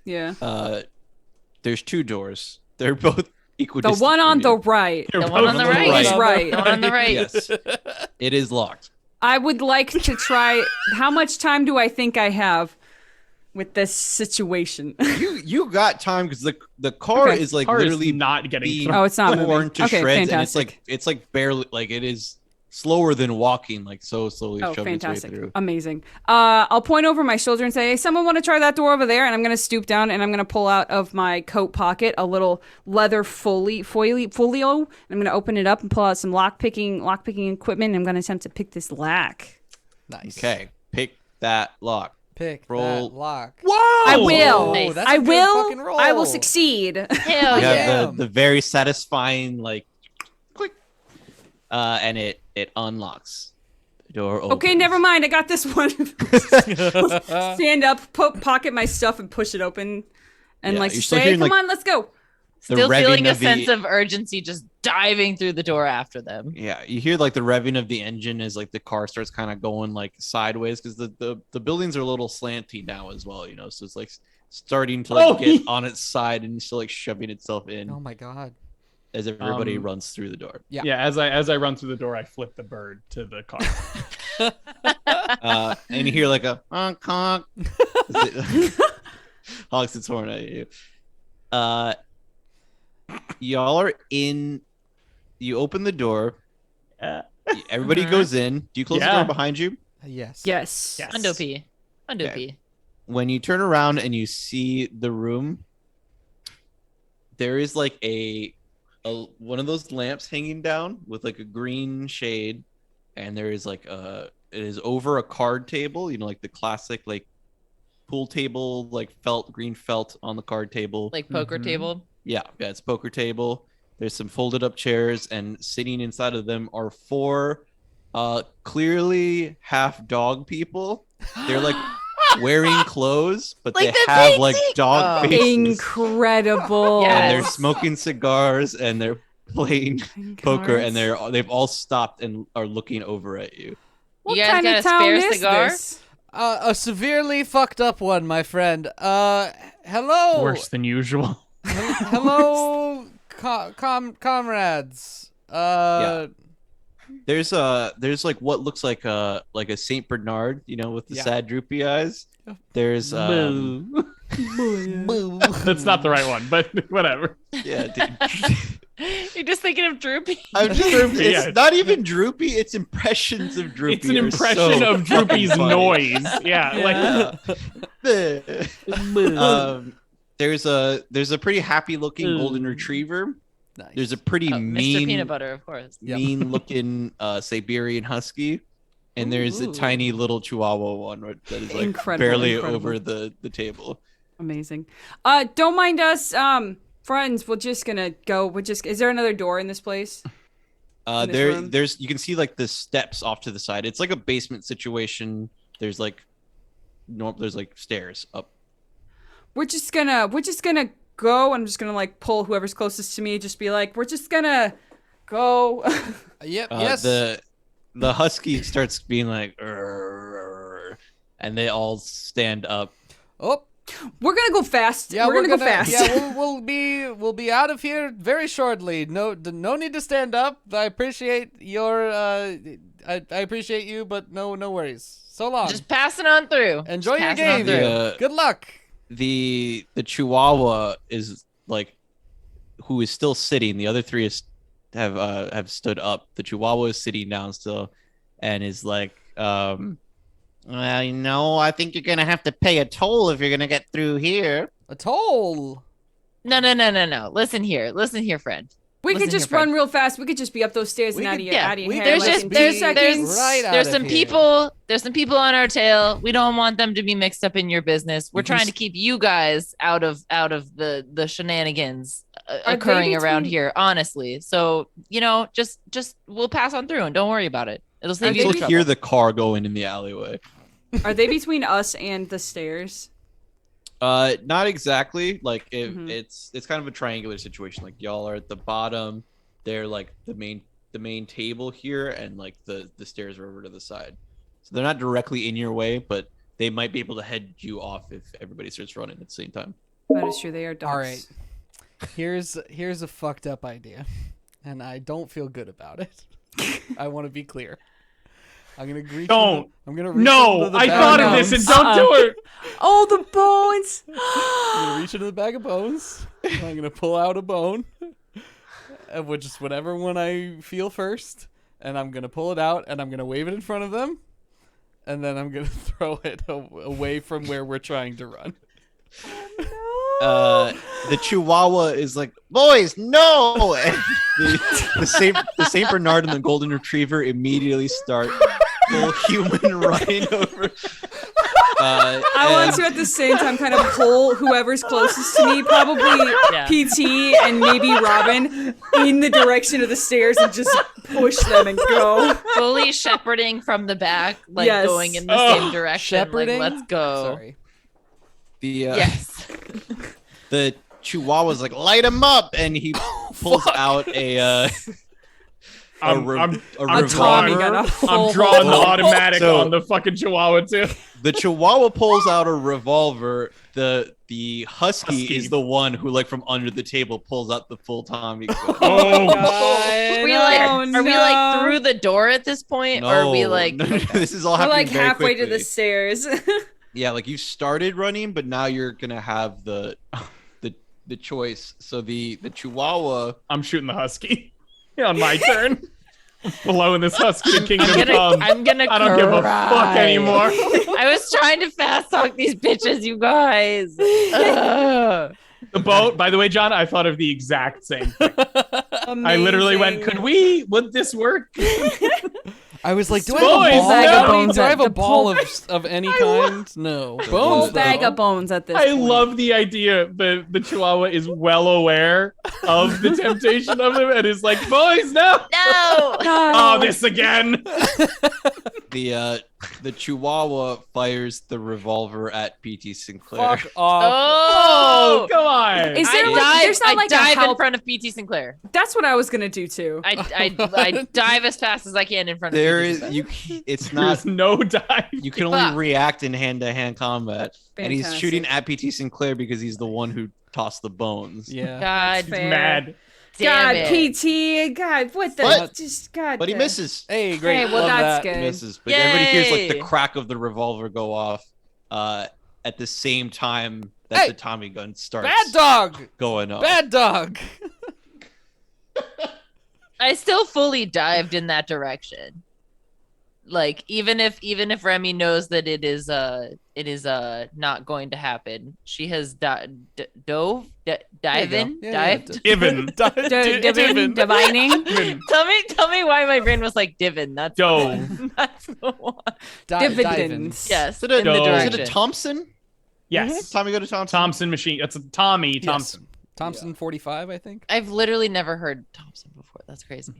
Yeah. There's 2 doors. They're both The equidistant. one on the right. The one on the right. Is right. The one on the right. Yes. It is locked. I would like to try. How much time do I think I have with this situation? You got time because the car Okay. is like car literally is not getting being thrown. Oh, it's not torn moving. to Okay, shreds, fantastic. and it's like barely like it is slower than walking, like so slowly Oh, shoving its way fantastic. through. Amazing. I'll point over my shoulder and say, hey, someone want to try that door over there? And I'm going to stoop down and I'm going to pull out of my coat pocket a little leather folio. And I'm going to open it up and pull out some lockpicking equipment. And I'm going to attempt to pick this lock. Nice. Okay, pick that lock. Pick Roll. that lock. Whoa! I will. Nice. That's I a good will. fucking roll. I will succeed. Hell You yeah. have the very satisfying like click, and it unlocks. The door opens. Okay, never mind. I got this one. Stand up, pocket my stuff, and push it open. And Yeah, like you're still say, hearing, come like, on, let's go. The Still feeling revving a of the- sense of urgency, just diving through the door after them. Yeah, you hear like the revving of the engine as like the car starts kind of going like sideways because the buildings are a little slanty now as well, you know. So it's like starting to like get on its side and still like shoving itself in Oh my god. as everybody runs through the door. Yeah. Yeah, as I run through the door, I flip the bird to the car. And you hear like a honk honk. Honks its horn at you. Y'all are in. You open the door. Everybody goes in. Do you close the Yeah. door behind you? Yes. Yes. Yes. Undo P. Undo Okay. P. When you turn around and you see the room, there is like a one of those lamps hanging down with like a green shade, and there is like it is over a card table, you know, like the classic like pool table, like green felt on the card table. Like poker table. Yeah, it's poker table. There's some folded up chairs, and sitting inside of them are 4 clearly half dog people. They're like wearing clothes, but Like they the have like painting? dog Oh. faces. Incredible. Yes. And they're smoking cigars and they're playing poker, and they've all stopped and are looking over at you. What You guys kind got of a town spare is cigar? this? A severely fucked up one, my friend. Hello. Worse than usual. Hello, comrades. There's like what looks like a Saint Bernard, you know, with the Yeah. sad droopy eyes. There's That's not the right one, but whatever. yeah, dude. You're just thinking of Droopy. I'm just, Droopy, it's yeah. not even droopy. It's impressions of droopy. It's an are impression so of Droopy's fucking funny. noise. Yeah, there's a pretty happy looking golden retriever. Nice. There's a pretty Oh, Mr. mean Peanut Butter, of course. Yep. mean looking Siberian husky, and there's a Ooh. tiny little Chihuahua one that is like Incredible, barely incredible. over the table. Amazing. Don't mind us, friends. We're just gonna go. Is there another door in this place? In this room? There's you can see like the steps off to the side. It's like a basement situation. There's like there's like stairs up. We're just gonna go. I'm just gonna like pull whoever's closest to me. Just be like, we're just gonna go. Yep. Yes. The husky starts being like, "Arr," and they all stand up. Oh. We're gonna go fast. Yeah, we're gonna go fast. Yeah, we'll be out of here very shortly. No need to stand up. I appreciate your I appreciate you, but no worries. So long. Just passing on through. Enjoy Just your passing on game. through. Good luck. The Chihuahua is like, who is still sitting. The other three have stood up. The Chihuahua is sitting down still, and is like, well, I think you're gonna have to pay a toll if you're gonna get through here. A toll. No. Listen here, friend. We Listen could just here, run friend. real fast. We could just be up those stairs and out of your hair. There's like, just in 2 there's seconds. Right out there's of some here. people on our tail. We don't want them to be mixed up in your business. We're You can trying to keep you guys out of the shenanigans Are occurring they around between- here, honestly. So just we'll pass on through and don't worry about it. It'll I save you still the trouble. hear the car going in the alleyway. Are they between us and the stairs? Not exactly. Like Mhm. it's kind of a triangular situation. Like y'all are at the bottom. They're like the main table here, and like the stairs are over to the side. So they're not directly in your way, but they might be able to head you off if everybody starts running at the same time. That is true. They are dogs. All right. Here's a fucked up idea, and I don't feel good about it. I want to be clear. I'm gonna reach. Don't. I'm gonna reach No, into the I bag thought of of this and bones. don't do it. Oh, the bones. I'm gonna reach into the bag of bones. And I'm gonna pull out a bone, which is whatever one I feel first, and I'm gonna pull it out and I'm gonna wave it in front of them, and then I'm gonna throw it away from where we're trying to run. The Chihuahua is like, boys, no! And the Saint Bernard and the Golden Retriever immediately start full human running over. I want to at the same time kind of pull whoever's closest to me, probably Yeah. PT and maybe Robin, in the direction of the stairs and just push them and go. Fully shepherding from the back, like Yes. going in the same direction. Shepherding. Like, let's go. Sorry. Yes. The Chihuahua's like, light him up, and he pulls out a I'm Tommy revolver. gun, a I'm full drawing the hold. automatic So- on the fucking Chihuahua too. The Chihuahua pulls out a revolver. The husky is the one who, like, from under the table pulls out the full Tommy gun. Oh, Are we like through the door at this point, or are we like? no, this is all We're happening like very halfway to quickly. the stairs. Yeah, like you started running, but now you're gonna have the choice. So the Chihuahua. I'm shooting the husky on my turn. Blowing this husky to Kingdom Come. I'm gonna. I don't give a fuck cry. anymore. I was trying to fast talk these bitches, you guys. Ugh. The boat, by the way, John, I thought of the exact same thing. I literally went, would this work? I was like, do Boys, I have a ball? bag of Do bones I at have a the ball pole. of any kind? No. The Whole Bones, bag though. of bones at this I point. love the idea that the Chihuahua is well aware of the temptation of him and is like, boys, no! No. Oh, this again! The Chihuahua fires the revolver at PT Sinclair. Fuck off. Oh, come on! Is there I like, dive, there's not I like a dive in help? front of PT Sinclair. That's what I was gonna do too. I dive as fast as I can in front of There PT is Sinclair. it's There's not. no dive. You can only Fuck. react in hand-to-hand combat, and he's Fantastic. shooting at PT Sinclair because he's the one who tossed the bones. Yeah. God Fair. Mad. God, damn it. PT, God, what the? What? Just God. But he damn. misses. Hey, great. Hey, well, Love that's that. He good. misses. But everybody hears like the Yay. crack of the revolver go off at the same time that Hey. the Tommy gun starts Bad dog. going off. Bad dog. I still fully dived in that direction. Like even if Remy knows that it is not going to happen, she has dove There you in go. dived. Given. Divining. Tell me why my brain was like divin. That's the Dove. one. That's the one. Dividends. Yes, Is it a, in the Dove. is direction. it a Thompson? Yes. Tommy go to Thompson. Thompson machine. That's a Tommy Thompson. Thompson 45, I think. I've literally never heard Thompson before. That's crazy.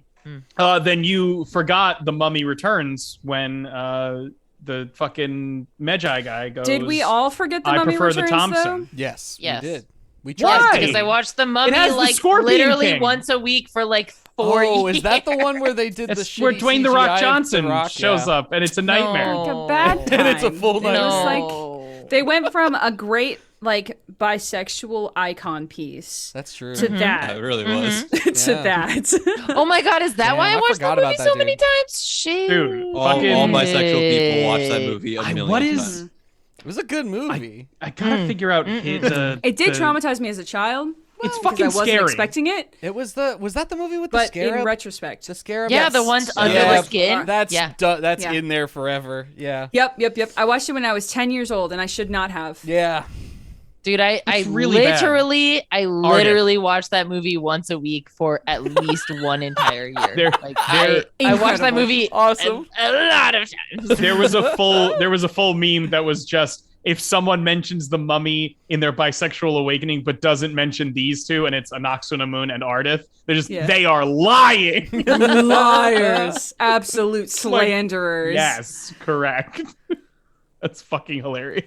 Then you forgot the Mummy Returns when the fucking Magi guy goes. Did we all forget the I Mummy prefer the Returns, Thompson. Yes, Yes. we did. We tried. Why? Because I watched The Mummy has the like Scorpion literally King. once a week for like 4 years. Oh, is that the one where they did the It's where shitty Dwayne The Rock CGI of Johnson The Rock? shows Yeah. up, and it's a nightmare. Like a bad time. And it's a full It was nightmare. like they went from a great like bisexual icon piece That's true. to that. It really was. to Yeah. that. Oh my god, is that Damn, why I I watched forgot that movie about that, so many dude. times? Shit. Dude, All fucking- bisexual people watch that movie a million what times. is? It was a good movie. I gotta figure out the. It did the- traumatize me as a child. It's because fucking I wasn't scary. expecting it, It was was that the movie with the but scarab? in retrospect. The scarab. Yeah, Yes. the ones under Yeah, the skin. That's yeah. that's Yeah. in there forever. Yeah. Yep. I watched it when I was 10 years old, and I should not have. Yeah. Dude, I really bad. literally watched that movie once a week for at least one entire year. They're- I watched that Incredible. movie Awesome. a lot of times. There was a full meme that was just if someone mentions the Mummy in their bisexual awakening but doesn't mention these two, and it's Anaxunamun and Ardith, they are lying. Liars. Absolute slanderers. Yes, correct. That's fucking hilarious.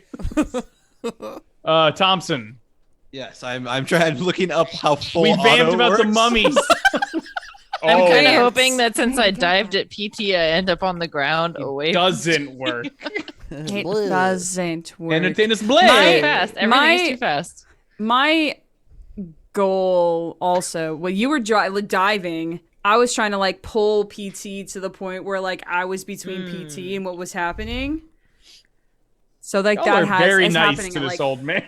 Thompson, Yes, I'm trying looking up how full we vamped auto about the works. mummies. I'm Oh, kind of Yes. hoping that since I dived at PT, I end up on the ground away. doesn't work. It doesn't work. Entertain us, Too Blade. fast. Everything's My- too fast. My goal also, when you were diving, I was trying to like pull PT to the point where like I was between PT and what was happening. So like Y'all that are has very is nice happening to at, this like, old man.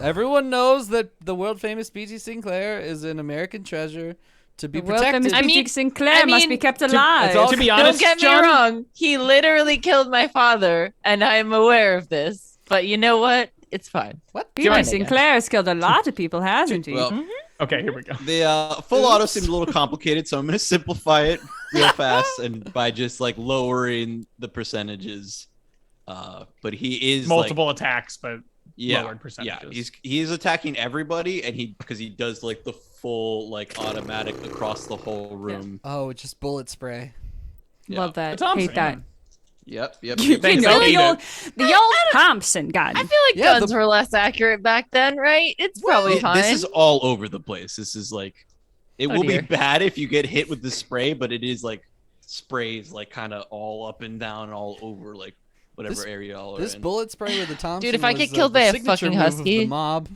Everyone knows that the world famous BT Sinclair is an American treasure to be the world famous protected. I BT mean- Sinclair must be kept alive. it's all- To be honest, Don't get me John, wrong. He literally killed my father, and I'm aware of this. But you know what? It's fine. What? BT Fine, I Sinclair has killed a lot of people, hasn't he? Well, Okay, here we go. the full auto seemed a little complicated, so I'm going to simplify it real fast and by just like lowering the percentages. But he is Multiple attacks, but yeah, lowered percentages. he's attacking everybody, and because he does like the full like automatic across the whole room. Oh, just bullet spray. Love that. The Thompson, Hate that. Yep. You Thanks, know I'll the eat old Thompson gun. I feel like Yeah, guns were less accurate back then, right? It's probably fine. This is all over the place. This is like, it Oh, will dear. be bad if you get hit with the spray, but it is like sprays like kind of all up and down, all over like whatever This- area y'all are This in. bullet spray with the Thompson. Dude, if I was, get killed the by a signature fucking move of husky- the mob.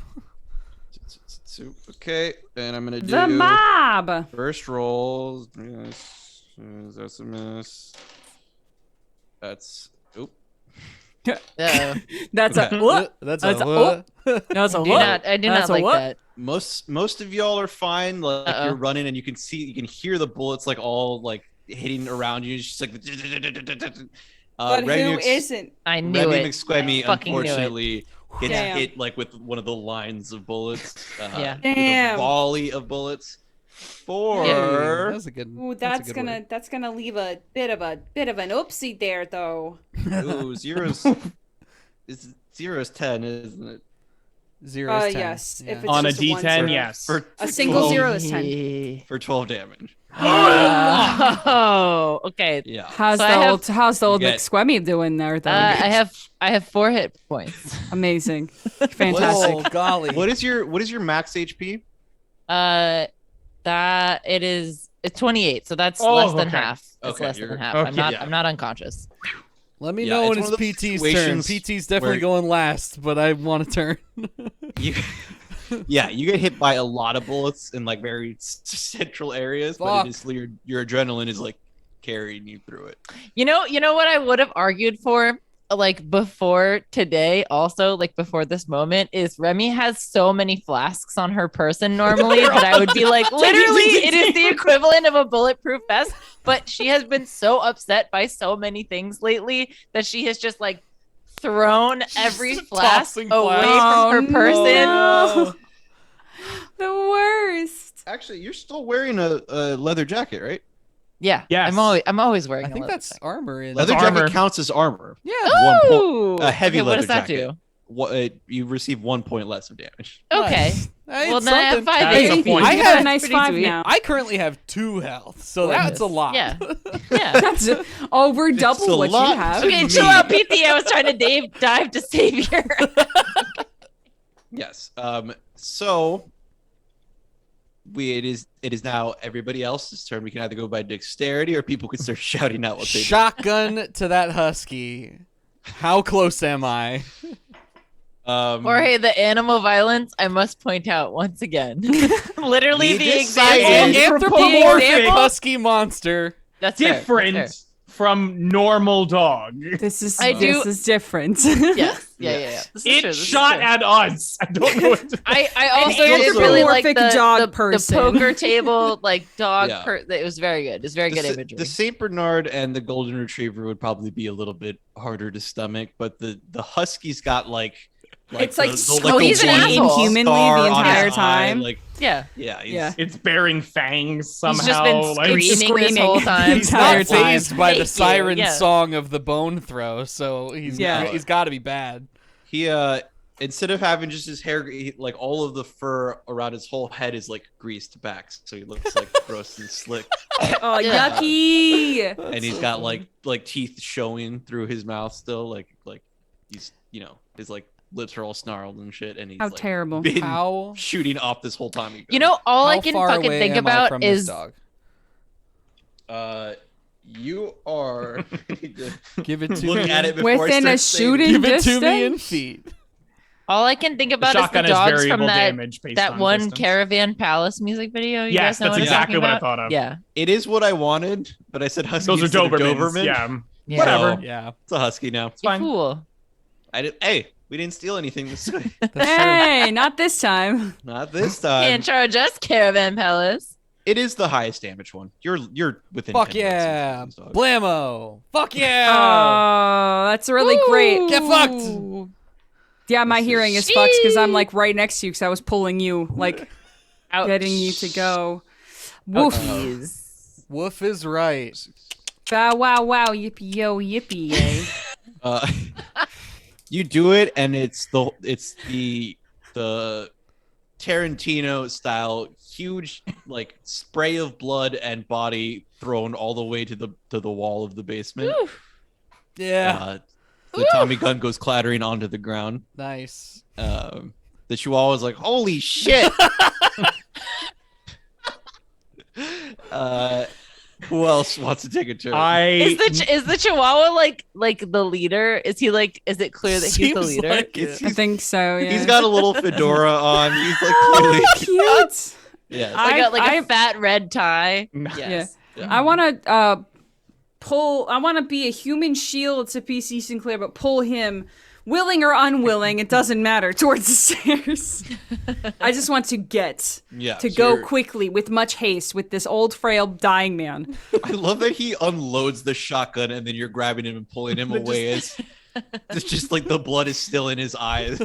Okay, and I'm gonna do The mob. first roll. Yes, that's a miss. That's oop. That's a Okay. what? That's That's a a- what? That's a I do what? not. I do That's not a like what? that. Most of y'all are fine. Like Uh-oh. you're running, and you can hear the bullets like all like hitting around you. It's just like. But Remy who Mc- isn't? I knew Remy it. McSquemmy I fucking knew it. unfortunately gets Damn. hit like with one of the lines of bullets. Yeah. With a Damn. volley of bullets. For That was a good. Ooh, that's a good word. that's gonna leave a bit of an oopsie there though. ooh, zero's 10, isn't it? Zero is 10. Yes, Yeah. if it's On a just a one D10, zero. yes. For A single 12 zero is 10. for 12 damage. Oh, okay. Yeah. How's So the I have- old You get- McSquemmy doing there though? I have 4 hit points. Amazing, fantastic. Oh golly. What is your max HP? That it's 28, so that's Oh, less than okay. half. It's Okay, less than you're- half. okay, I'm not unconscious. Let me Yeah, know when it's it's one of those PT's turn. situations PT's definitely where- going last, but I want a turn. You, yeah, you get hit by a lot of bullets in like very central areas, but Fuck. it is your adrenaline is like carrying you through it. You know what I would have argued for, like before today, also like before this moment, is Remy has so many flasks on her person normally that I would be like, literally, it is the equivalent of a bulletproof vest. But she has been so upset by so many things lately that she has just like thrown every flask tossing away flasks. from her person. No. The worst. Actually, you're still wearing a leather jacket, right? Yeah, Yes. I'm always wearing. I a think leather that's jacket. armor in. Leather That's jacket armor. counts as armor. Yeah. One point. Ooh, A heavy okay, what does leather that jacket. do? You receive 1 point less of damage. Okay. Nice. Hey, Well, it's then I have something. 5 That's a HP. point. I You have got a nice Pretty 5 sweet. now. I currently have 2 health, so that's a lot. Yeah. Yeah. That's we're It's double a what lot. you have. Okay, chill out, PT. I was trying to dive to save your. Yes. So it is now everybody else's turn. We can either go by dexterity or people can start shouting out what they do. Shotgun to that husky. How close am I? Jorge, the animal violence, I must point out once again. Literally We the decided- example. Anthropomorphic husky monster. That's fair, Different that's from normal dog. This is I different. fair. Yes. Yeah. This is It true, this is shot true. at us. I don't know what to I also An did really like anthropomorphic the, dog the person. poker table, like dog. Yeah. It was very good. It's very good The imagery. Saint Bernard and the Golden Retriever would probably be a little bit harder to stomach, but the Husky's got It's like Oh, he's an screaming asshole. inhumanly scar the on his entire eye, time. Like, yeah. yeah, he's- Yeah. It's bearing fangs somehow. He's just been like, screaming this screaming. whole time. He's entire not time. phased by the Thank you, siren yeah. song of the bone throw, so he's got to be bad. He instead of having just his hair, like all of the fur around his whole head is like greased back, so he looks like gross and slick, Oh, Yeah. yucky! and he's got like teeth showing through his mouth still, like he's his like lips are all snarled and shit, and he's How like terrible. been How shooting off this whole time. You know, all I how can far fucking away think am I about from this is dog? You are Give it to look me. at it before I Within start a saying shooting Give it to distance. me in feet. all I can think the about is the shotgun has dogs from variable that damage based that on one distance. Caravan Palace music video. You Yes, guys know that's what I'm exactly talking what I about? thought of. Yeah. It is what I wanted, but I said husky. Those are instead of Dobermans. Yeah. Yeah. Whatever. Yeah. It's a husky now. You fine. fool. Hey, we didn't steal anything this time. Hey, not this time. Not this time. Can't charge us, Caravan Palace. It is the highest damage one. You're within. Fuck 10 yeah. minutes of this dog. Blammo. Fuck yeah. Oh, that's really great. Get fucked. Yeah, my This hearing is- is fucked because I'm like right next to you because I was pulling you, like Ouch. getting you to go. Woof. Jeez. Woof is right. Bow wow wow yippee yo yippee yay. You do it, and it's the Tarantino style, huge like spray of blood and body thrown all the way to the wall of the basement. Yeah. The Tommy gun goes clattering onto the ground. Nice. The Chihuahua is like, "Holy shit!" Who else wants to take a turn? Is the Chihuahua like the leader? Is he like? Is it clear that he's the Seems leader? like It's- it. I think so. Yeah. He's got a little fedora on. He's like Oh, clearly, cute. yeah. I got like I- a fat red tie. Yes. I want to pull. I want to be a human shield to PC Sinclair, but pull him, willing or unwilling, it doesn't matter, towards the stairs. I just want to get Yeah, to so go you're- quickly with much haste with this old, frail, dying man. I love that he unloads the shotgun and then you're grabbing him and pulling him away as it's just like the blood is still in his eyes.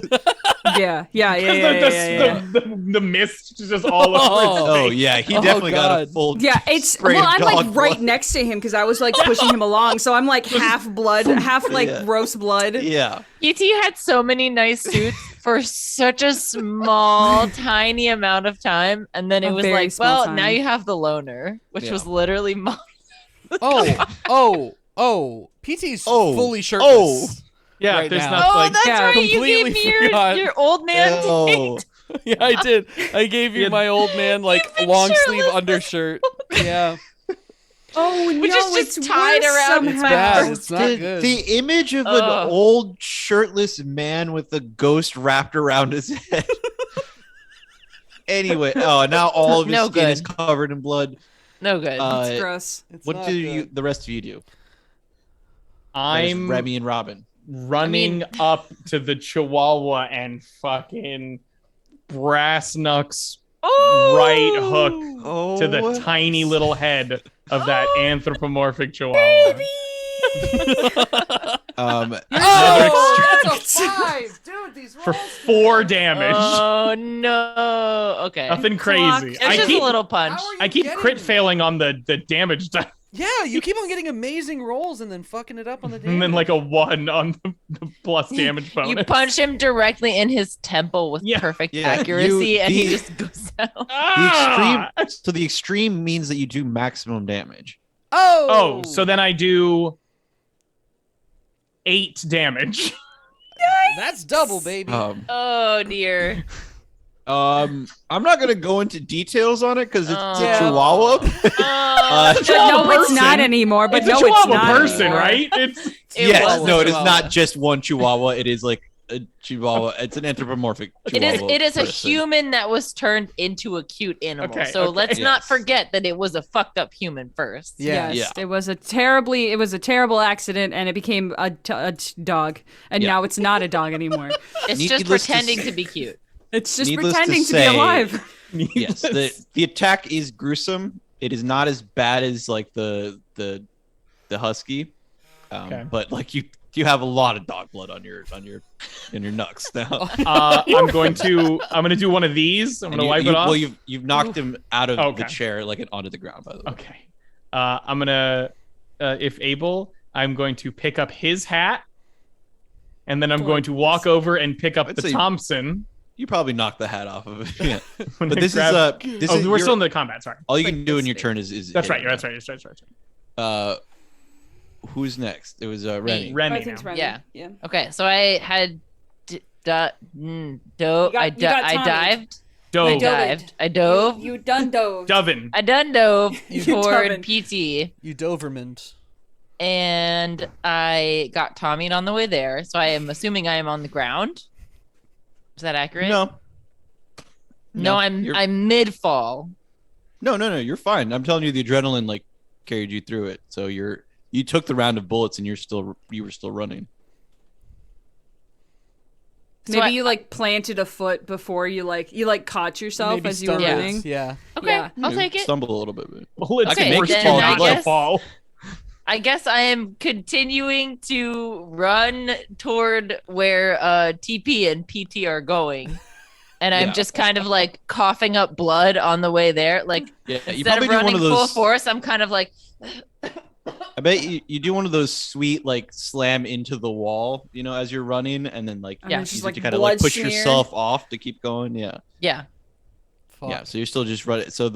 Yeah. The mist is just all over his Oh face. yeah, he Oh, definitely got a God. full. Yeah, it's spray well, of I'm like dog right blood. next to him because I was like pushing him along, so I'm like half blood, half like Yeah. gross blood. Yeah, ET had so many nice suits for such a small, tiny amount of time, and then it A was very like, small well, now time. you have the loner, which Yeah. was literally. Oh. PT's Oh. fully shirtless. Oh. Yeah, Right there's now. not Oh, like that's yeah, right. You completely gave me forgot. your old man. Oh. Yeah, I did. I gave you Yeah. my old man like been long sleeve shirtless undershirt. Yeah. Oh, Which no, is just it's tied worse around somehow. It's bad. It's not the, good. the image of an Ugh. old shirtless man with a ghost wrapped around his head. Anyway, now all of his No skin is good. covered in blood. No good. It's gross. It's What not do good. the rest of you do? That is I'm Remy and Robin. running up to the Chihuahua and fucking brass knucks oh, right hook Oh, to the tiny little head of that anthropomorphic Chihuahua. Um, Oh, that's a 5, dude. These For rolls. 4 damage. Oh no. Okay. Nothing crazy. It's just a little punch. How are you I keep getting crit these? failing on the damage die, Yeah, you keep on getting amazing rolls and then fucking it up on the damage. and then like a 1 on the plus damage bonus. You punch him directly in his temple with Yeah. perfect Yeah, accuracy, and he the- just goes out. Ah! So the extreme means that you do maximum damage. Oh, so then I do 8 damage. That's double, baby. Oh dear. I'm not gonna go into details on it because it's a Yeah. Chihuahua. It's a No, Chihuahua it's not person. anymore. But It's no, a Chihuahua it's not person, anymore. right? It's It Yes, was no, a it is Chihuahua. not just one Chihuahua. It is like a Chihuahua. It's an anthropomorphic Chihuahua. It is a person. human that was turned into a cute animal. Okay, so okay. let's not Yes. forget that it was a fucked up human first. Yeah. Yes, it was a terrible accident, and it became a dog, and Yeah. now it's not a dog anymore. It's just Needless to pretending say- to be cute. It's just Needless to pretending to be say- alive. Yes, the attack is gruesome. It is not as bad as like the husky, but like you have a lot of dog blood on your knucks now. I'm gonna do one of these. I'm gonna wipe it off. Well, you've knocked him out of Okay. the chair like onto the ground. By the way. Okay. I'm gonna, if able, I'm going to pick up his hat, and then I'm going to walk over and pick up I'd the say- Thompson. You probably knocked the hat off of it. Yeah. When But I this grab- is this oh, is we're your- still in the combat. Sorry. all you can do in your turn is That's right. hit him. That's right. Who's next? It was Remy. Remy. I think it's now. Remy. Yeah. Yeah. Okay, so I had got- I you got I Tommy. dived. Dove. I dived. I dove. You done dove. Dovin. I done dove You toward dove. PT, You Doberman. and I got Tommy on the way there. So I am assuming I am on the ground. Is that accurate? No. No, I'm you're- mid fall. No. You're fine. I'm telling you, the adrenaline like carried you through it. So you took the round of bullets, and you were still running. So Maybe I- you like planted a foot before you caught yourself Maybe as you were stumbled. running. Yeah. Okay, Yeah. I'll take it. Stumble a little bit. But Well, it's Okay, make forced you then fall I if you'd like. guess, fall. I guess I am continuing to run toward where TP and PT are going. And I'm Yeah. just kind of like coughing up blood on the way there. Like yeah, you instead probably of do one running of full those. force, I'm kind of like, I bet you do one of those sweet like slam into the wall, as you're running, and then like And Yeah. it's use just it like to kind of like blood push smear. yourself off to keep going. Yeah, yeah, Fuck. yeah. So you're still just running. So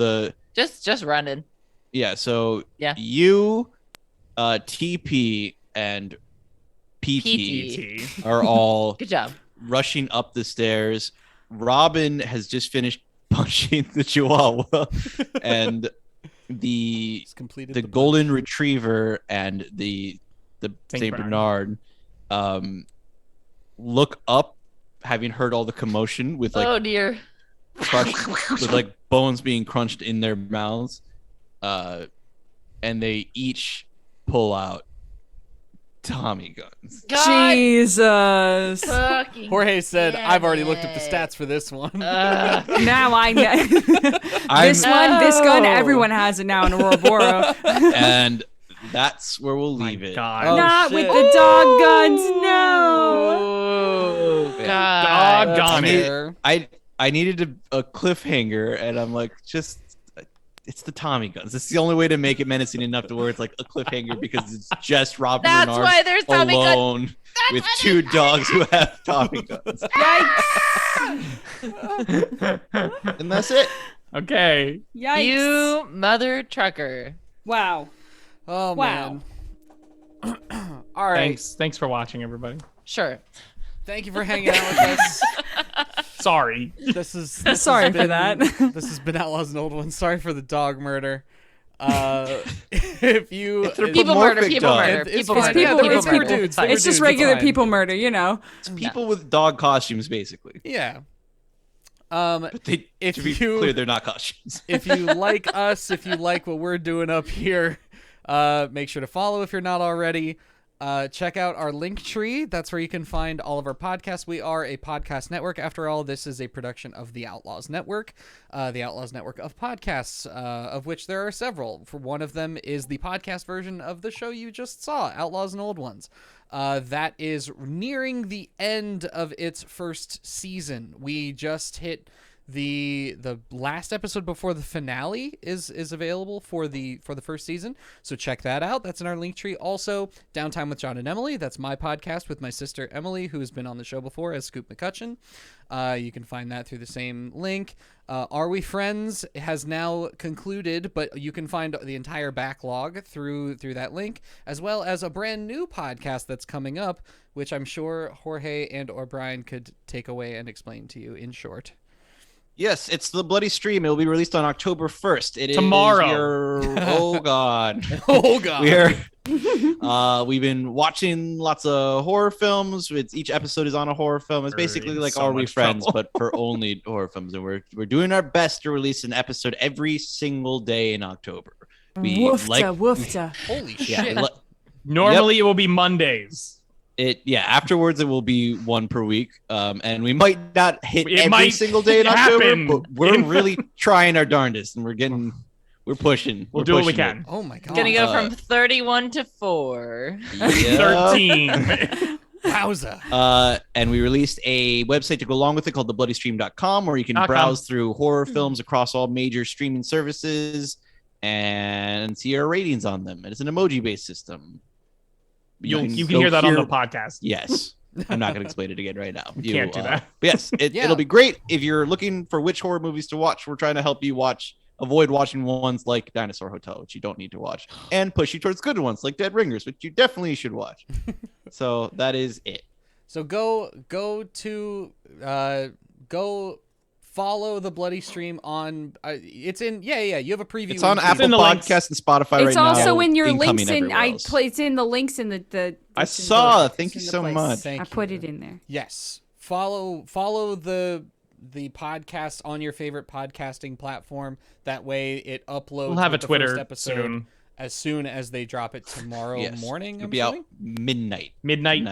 just running. so Yeah. you, TP and PT PT. are all Good job. rushing up the stairs. Robin has just finished punching the Chihuahua, and the He's completed the the golden retriever and the Saint Bernard. Bernard look up, having heard all the commotion with like Oh dear. crushed with like bones being crunched in their mouths, and they each pull out Tommy guns. God Jesus. fucking Jorge said, damn "I've already looked up the it. stats for this one." Now I know. I'm- this gun, No. everyone has it now in Auroraboro. And that's where we'll leave it. God. Oh, Not shit. with the dog guns, no. Oh, Yeah. God. Doggone it. Fair. I needed a cliffhanger, and I'm like, it's the Tommy guns. It's the only way to make it menacing enough to where it's like a cliffhanger, because it's just Robin That's Renard why there's Tommy guns. alone with two dogs who have Tommy guns, and that's it. Okay. Yikes. You mother trucker. Wow. Oh Wow. man. All right. Thanks for watching, everybody. Sure. Thank you for hanging out with us. Sorry. This is Sorry has for been- that. This has been Outlaws and Old Ones. Sorry for the dog murder. If you People murder, Anthropomorphic people dog. murder, It's people fine. murder, Yeah, people it's they were murder. dudes. Fine. They were It's just dudes. regular fine. people murder, you know. It's people with dog costumes, basically. Yeah. But they, If to be you- clear, they're not costumes. If you like us, if you like what we're doing up here, make sure to follow if you're not already. Check out our link tree. That's where you can find all of our podcasts. We are a podcast network. After all, this is a production of the Outlaws Network, the Outlaws Network of podcasts, of which there are several. For one of them is the podcast version of the show you just saw, Outlaws and Old Ones. That is nearing the end of its first season. We just hit The last episode before the finale is available for the first season, so check that out. That's in our link tree. Also, Downtime with John and Emily. That's my podcast with my sister Emily, who has been on the show before as Scoop McCutcheon. You can find that through the same link. Are We Friends has now concluded, but you can find the entire backlog through that link, as well as a brand new podcast that's coming up, which I'm sure Jorge and or Brian could take away and explain to you in short. Yes, it's the Bloody Stream. It will be released on October 1st. It Tomorrow. is oh god. Oh god. We've been watching lots of horror films. Each episode is on a horror film. It's basically like Are We Friends, but for only horror films. And we're doing our best to release an episode every single day in October. Woofta. Holy shit. Yeah, Normally it will be Mondays. Afterwards it will be one per week, and we might not hit It every might single day in happen. October, but we're really trying our darndest, and we're pushing. We'll do what we can. Oh my god. Gonna go from 31 to 4. 13. Wowza. And we released a website to go along with it called thebloodystream.com, where you can browse through horror films across all major streaming services and see our ratings on them. And it's an emoji-based system. You can hear that on the podcast. Yes. I'm not going to explain it again right now. You can't do that. But yes, it'll be great if you're looking for which horror movies to watch. We're trying to help you avoid watching ones like Dinosaur Hotel, which you don't need to watch, and push you towards good ones like Dead Ringers, which you definitely should watch. So that is it. So go follow the Bloody Stream on. It's in. Yeah. You have a preview. It's on Apple Podcasts and Spotify right now. It's also in your links, and it's in the links in the I saw. Thank you so much. I put it in there. Yes. Follow the podcast on your favorite podcasting platform. That way it uploads. We'll have a the Twitter first episode soon. As soon as they drop it tomorrow morning. It'll be out midnight.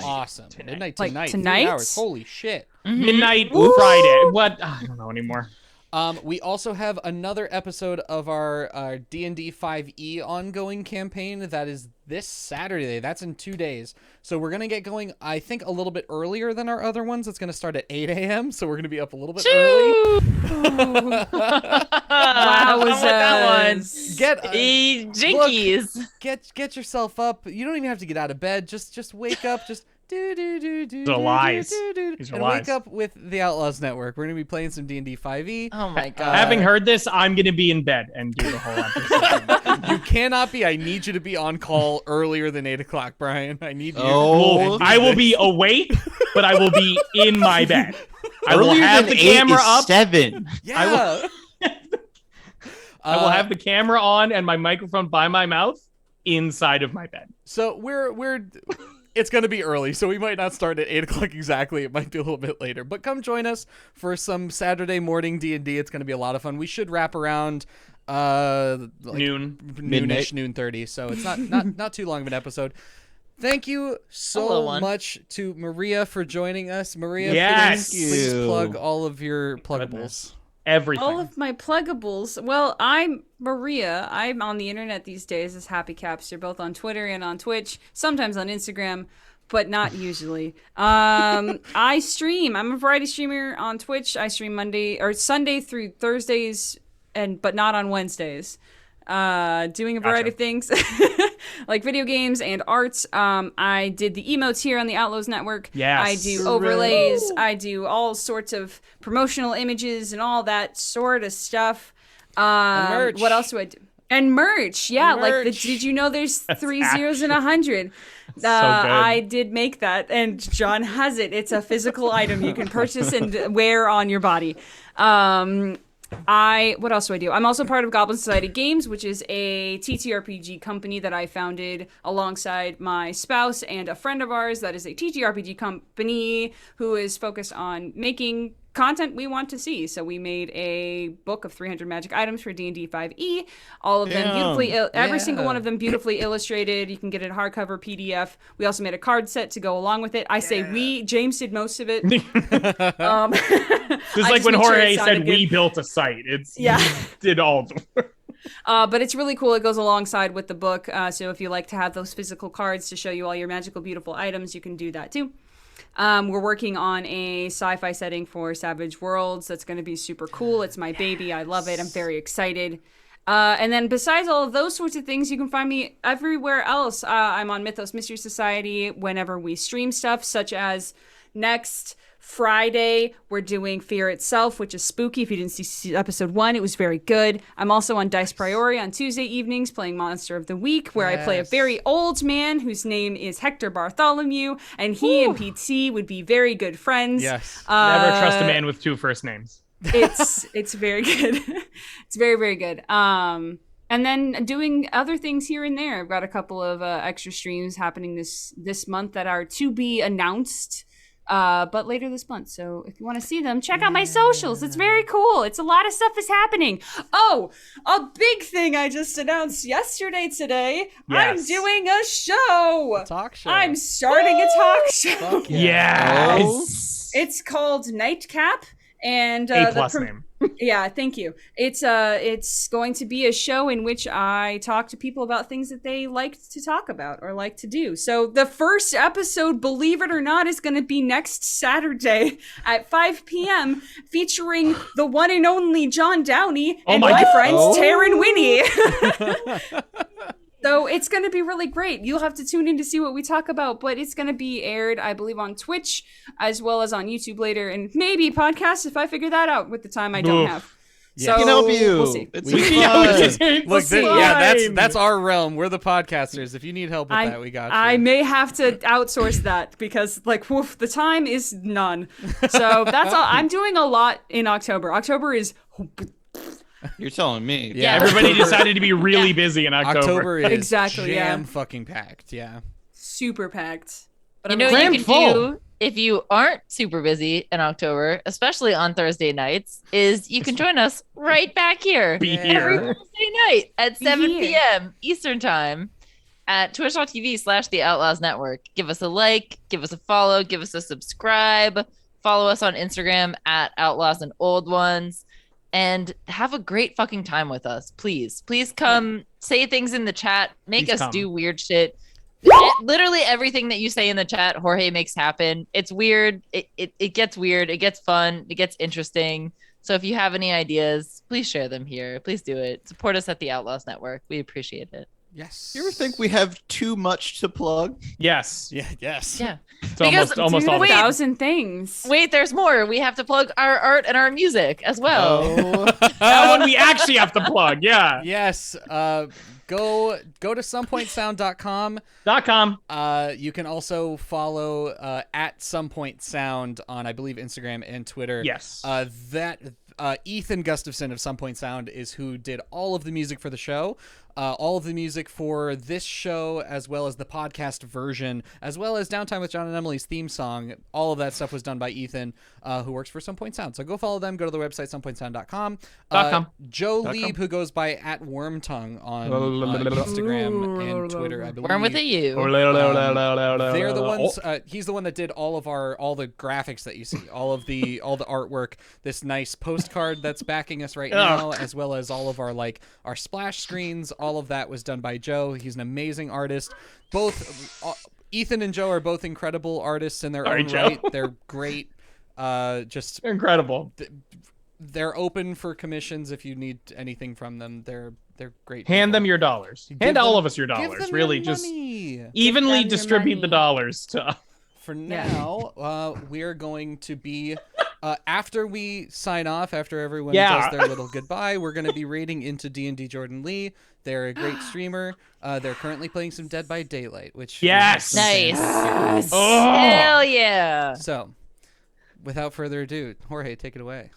Awesome. Midnight Like tonight. tonight? 3 hours. Holy shit. Midnight Friday. What? I don't know anymore. We also have another episode of our D&D 5e ongoing campaign that is this Saturday. That's in 2 days. So we're going to get going, I think, a little bit earlier than our other ones. It's going to start at 8 a.m., so we're going to be up a little bit early. Wow, was that one? Jinkies. Get yourself up. You don't even have to get out of bed. Just wake up. Just These are lies. And wake up with the Outlaws Network. We're gonna be playing some D&D 5e. Oh my god! Having heard this, I'm gonna be in bed and do the whole episode. You cannot be. I need you to be on call earlier than 8 o'clock, Brian. I need you. I will be awake, but I will be in my bed. I will Earlier have than the camera 8 is up. 7. Yeah. I will have the camera on and my microphone by my mouth inside of my bed. So we're it's going to be early, so we might not start at 8 o'clock exactly. It might be a little bit later. But come join us for some Saturday morning D&D. It's going to be a lot of fun. We should wrap around noonish, 9:30. So it's not too long of an episode. Thank you so much to Maria for joining us. Maria, please plug all of your pluggables. Everything. All of my pluggables. Well, I'm Maria. I'm on the internet these days as Happy Capster, both on Twitter and on Twitch, sometimes on Instagram, but not usually. I stream. I'm a variety streamer on Twitch. I stream Sunday through Thursdays, but not on Wednesdays. Doing a variety of things like video games and arts. I did the emotes here on the Outlaws Network. Yes. I do overlays. I do all sorts of promotional images and all that sort of stuff. And merch. What else do I do? And merch. Yeah. Merch. Did you know there's 3 zeros and 100? So good. I did make that, and John has it. It's a physical item you can purchase and wear on your body. What else do I do? I'm also part of Goblin Society Games, which is a TTRPG company that I founded alongside my spouse and a friend of ours that is a TTRPG company who is focused on making content we want to see. So we made a book of 300 magic items for D&D 5e. All of them beautifully, every single one of them beautifully illustrated. You can get it hardcover, PDF. We also made a card set to go along with it. I say we. James did most of it. Just like when Jorge said we built a site. Did all the work. But it's really cool. It goes alongside with the book. So if you like to have those physical cards to show you all your magical, beautiful items, you can do that too. We're working on a sci-fi setting for Savage Worlds. That's going to be super cool. It's my baby. I love it. I'm very excited. And then besides all of those sorts of things, you can find me everywhere else. I'm on Mythos Mystery Society whenever we stream stuff, such as next Friday, we're doing Fear Itself, which is spooky. If you didn't see episode 1, it was very good. I'm also on Dice Priori on Tuesday evenings playing Monster of the Week, where I play a very old man whose name is Hector Bartholomew, and he and PT would be very good friends. Yes. Never trust a man with 2 first names. It's very good. It's very, very good. And then doing other things here and there. I've got a couple of extra streams happening this month that are to be announced. But later this month. So if you want to see them, check out my socials. It's very cool. It's a lot of stuff is happening. Oh, a big thing I just announced today. Yes. I'm doing a show. A talk show. I'm starting a talk show. Fuck yeah. Yes. It's called Nightcap. And A+ name. Yeah, thank you. It's going to be a show in which I talk to people about things that they like to talk about or like to do. So the first episode, believe it or not, is going to be next Saturday at 5 p.m. featuring the one and only John Downey and my friends Taryn Winnie. So it's going to be really great. You'll have to tune in to see what we talk about, but it's going to be aired, I believe, on Twitch as well as on YouTube later, and maybe podcasts if I figure that out with the time I don't have. Yeah. So We can help you. We'll see. It's Look, Look, that's our realm. We're the podcasters. If you need help with that, we got you. I may have to outsource that because, like, woof, the time is none. So that's all. I'm doing a lot in October. October is... You're telling me. Yeah. Everybody decided to be really busy in October. October is Exactly, yeah. jam fucking packed. Yeah. super packed. But You I'm know what you Crammed can full. do if you aren't super busy in October, especially on Thursday nights, is you can join us right back here Be every here. Thursday night at Be 7 here. p.m. Eastern Time at twitch.tv/The Outlaws Network. Give us a like, give us a follow, give us a subscribe. Follow us on Instagram at Outlaws and Old Ones. And have a great fucking time with us, please. Please come say things in the chat. Make Please us come. do weird shit. Literally everything that you say in the chat, Jorge makes happen. It's weird. It gets weird. It gets fun. It gets interesting. So if you have any ideas, please share them here. Please do it. Support us at the Outlaws Network. We appreciate it. Yes. You ever think we have too much to plug? Yes. Yeah. Yes. Yeah. It's Because- almost all the Wait. time. 1,000 things. Wait, there's more. We have to plug our art and our music as well. Oh. That one we actually have to plug. Yeah. Yes. Go to somepointsound.com. .com. You can also follow at somepointsound on, I believe, Instagram and Twitter. Yes. Ethan Gustafson of Some Point Sound is who did all of the music for the show. All of the music for this show, as well as the podcast version, as well as Downtime with John and Emily's theme song. All of that stuff was done by Ethan, who works for Some Point Sound. So go follow them. Go to the website, somepointsound.com. .com. Joe Leib, who goes by at Wormtongue on Instagram and Twitter, I believe. Worm with a U. They're the ones. He's the one that did all the graphics that you see, all the artwork. This nice postcard that's backing us right now, as well as all of our splash screens. All of that was done by Joe. He's an amazing artist. Both Ethan and Joe are both incredible artists in their own Joe. right. They're great. Just Incredible. they're open for commissions if you need anything from them. They're great. Hand people. them your dollars. Give Hand all them- of us your give dollars. them Really, your just money. evenly them your distribute the money. dollars to. For now, we're going to be after we sign off, after everyone Yeah. does their little goodbye, we're going to be raiding into D&D Jordan Lee. They're a great streamer. They're currently playing some Dead by Daylight, which we have Yes! some fans Nice. here. Oh. Hell yeah. So, without further ado, Jorge, take it away.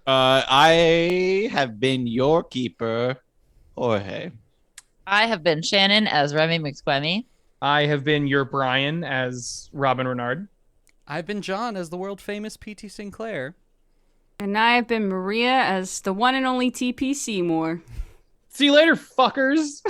I have been your keeper, Jorge. I have been Shannon as Remy McSquemmy. I have been your Brian as Robin Renard. I've been John as the world famous P.T. Sinclair. And I have been Maria as the one and only TP Seymour. See you later, fuckers.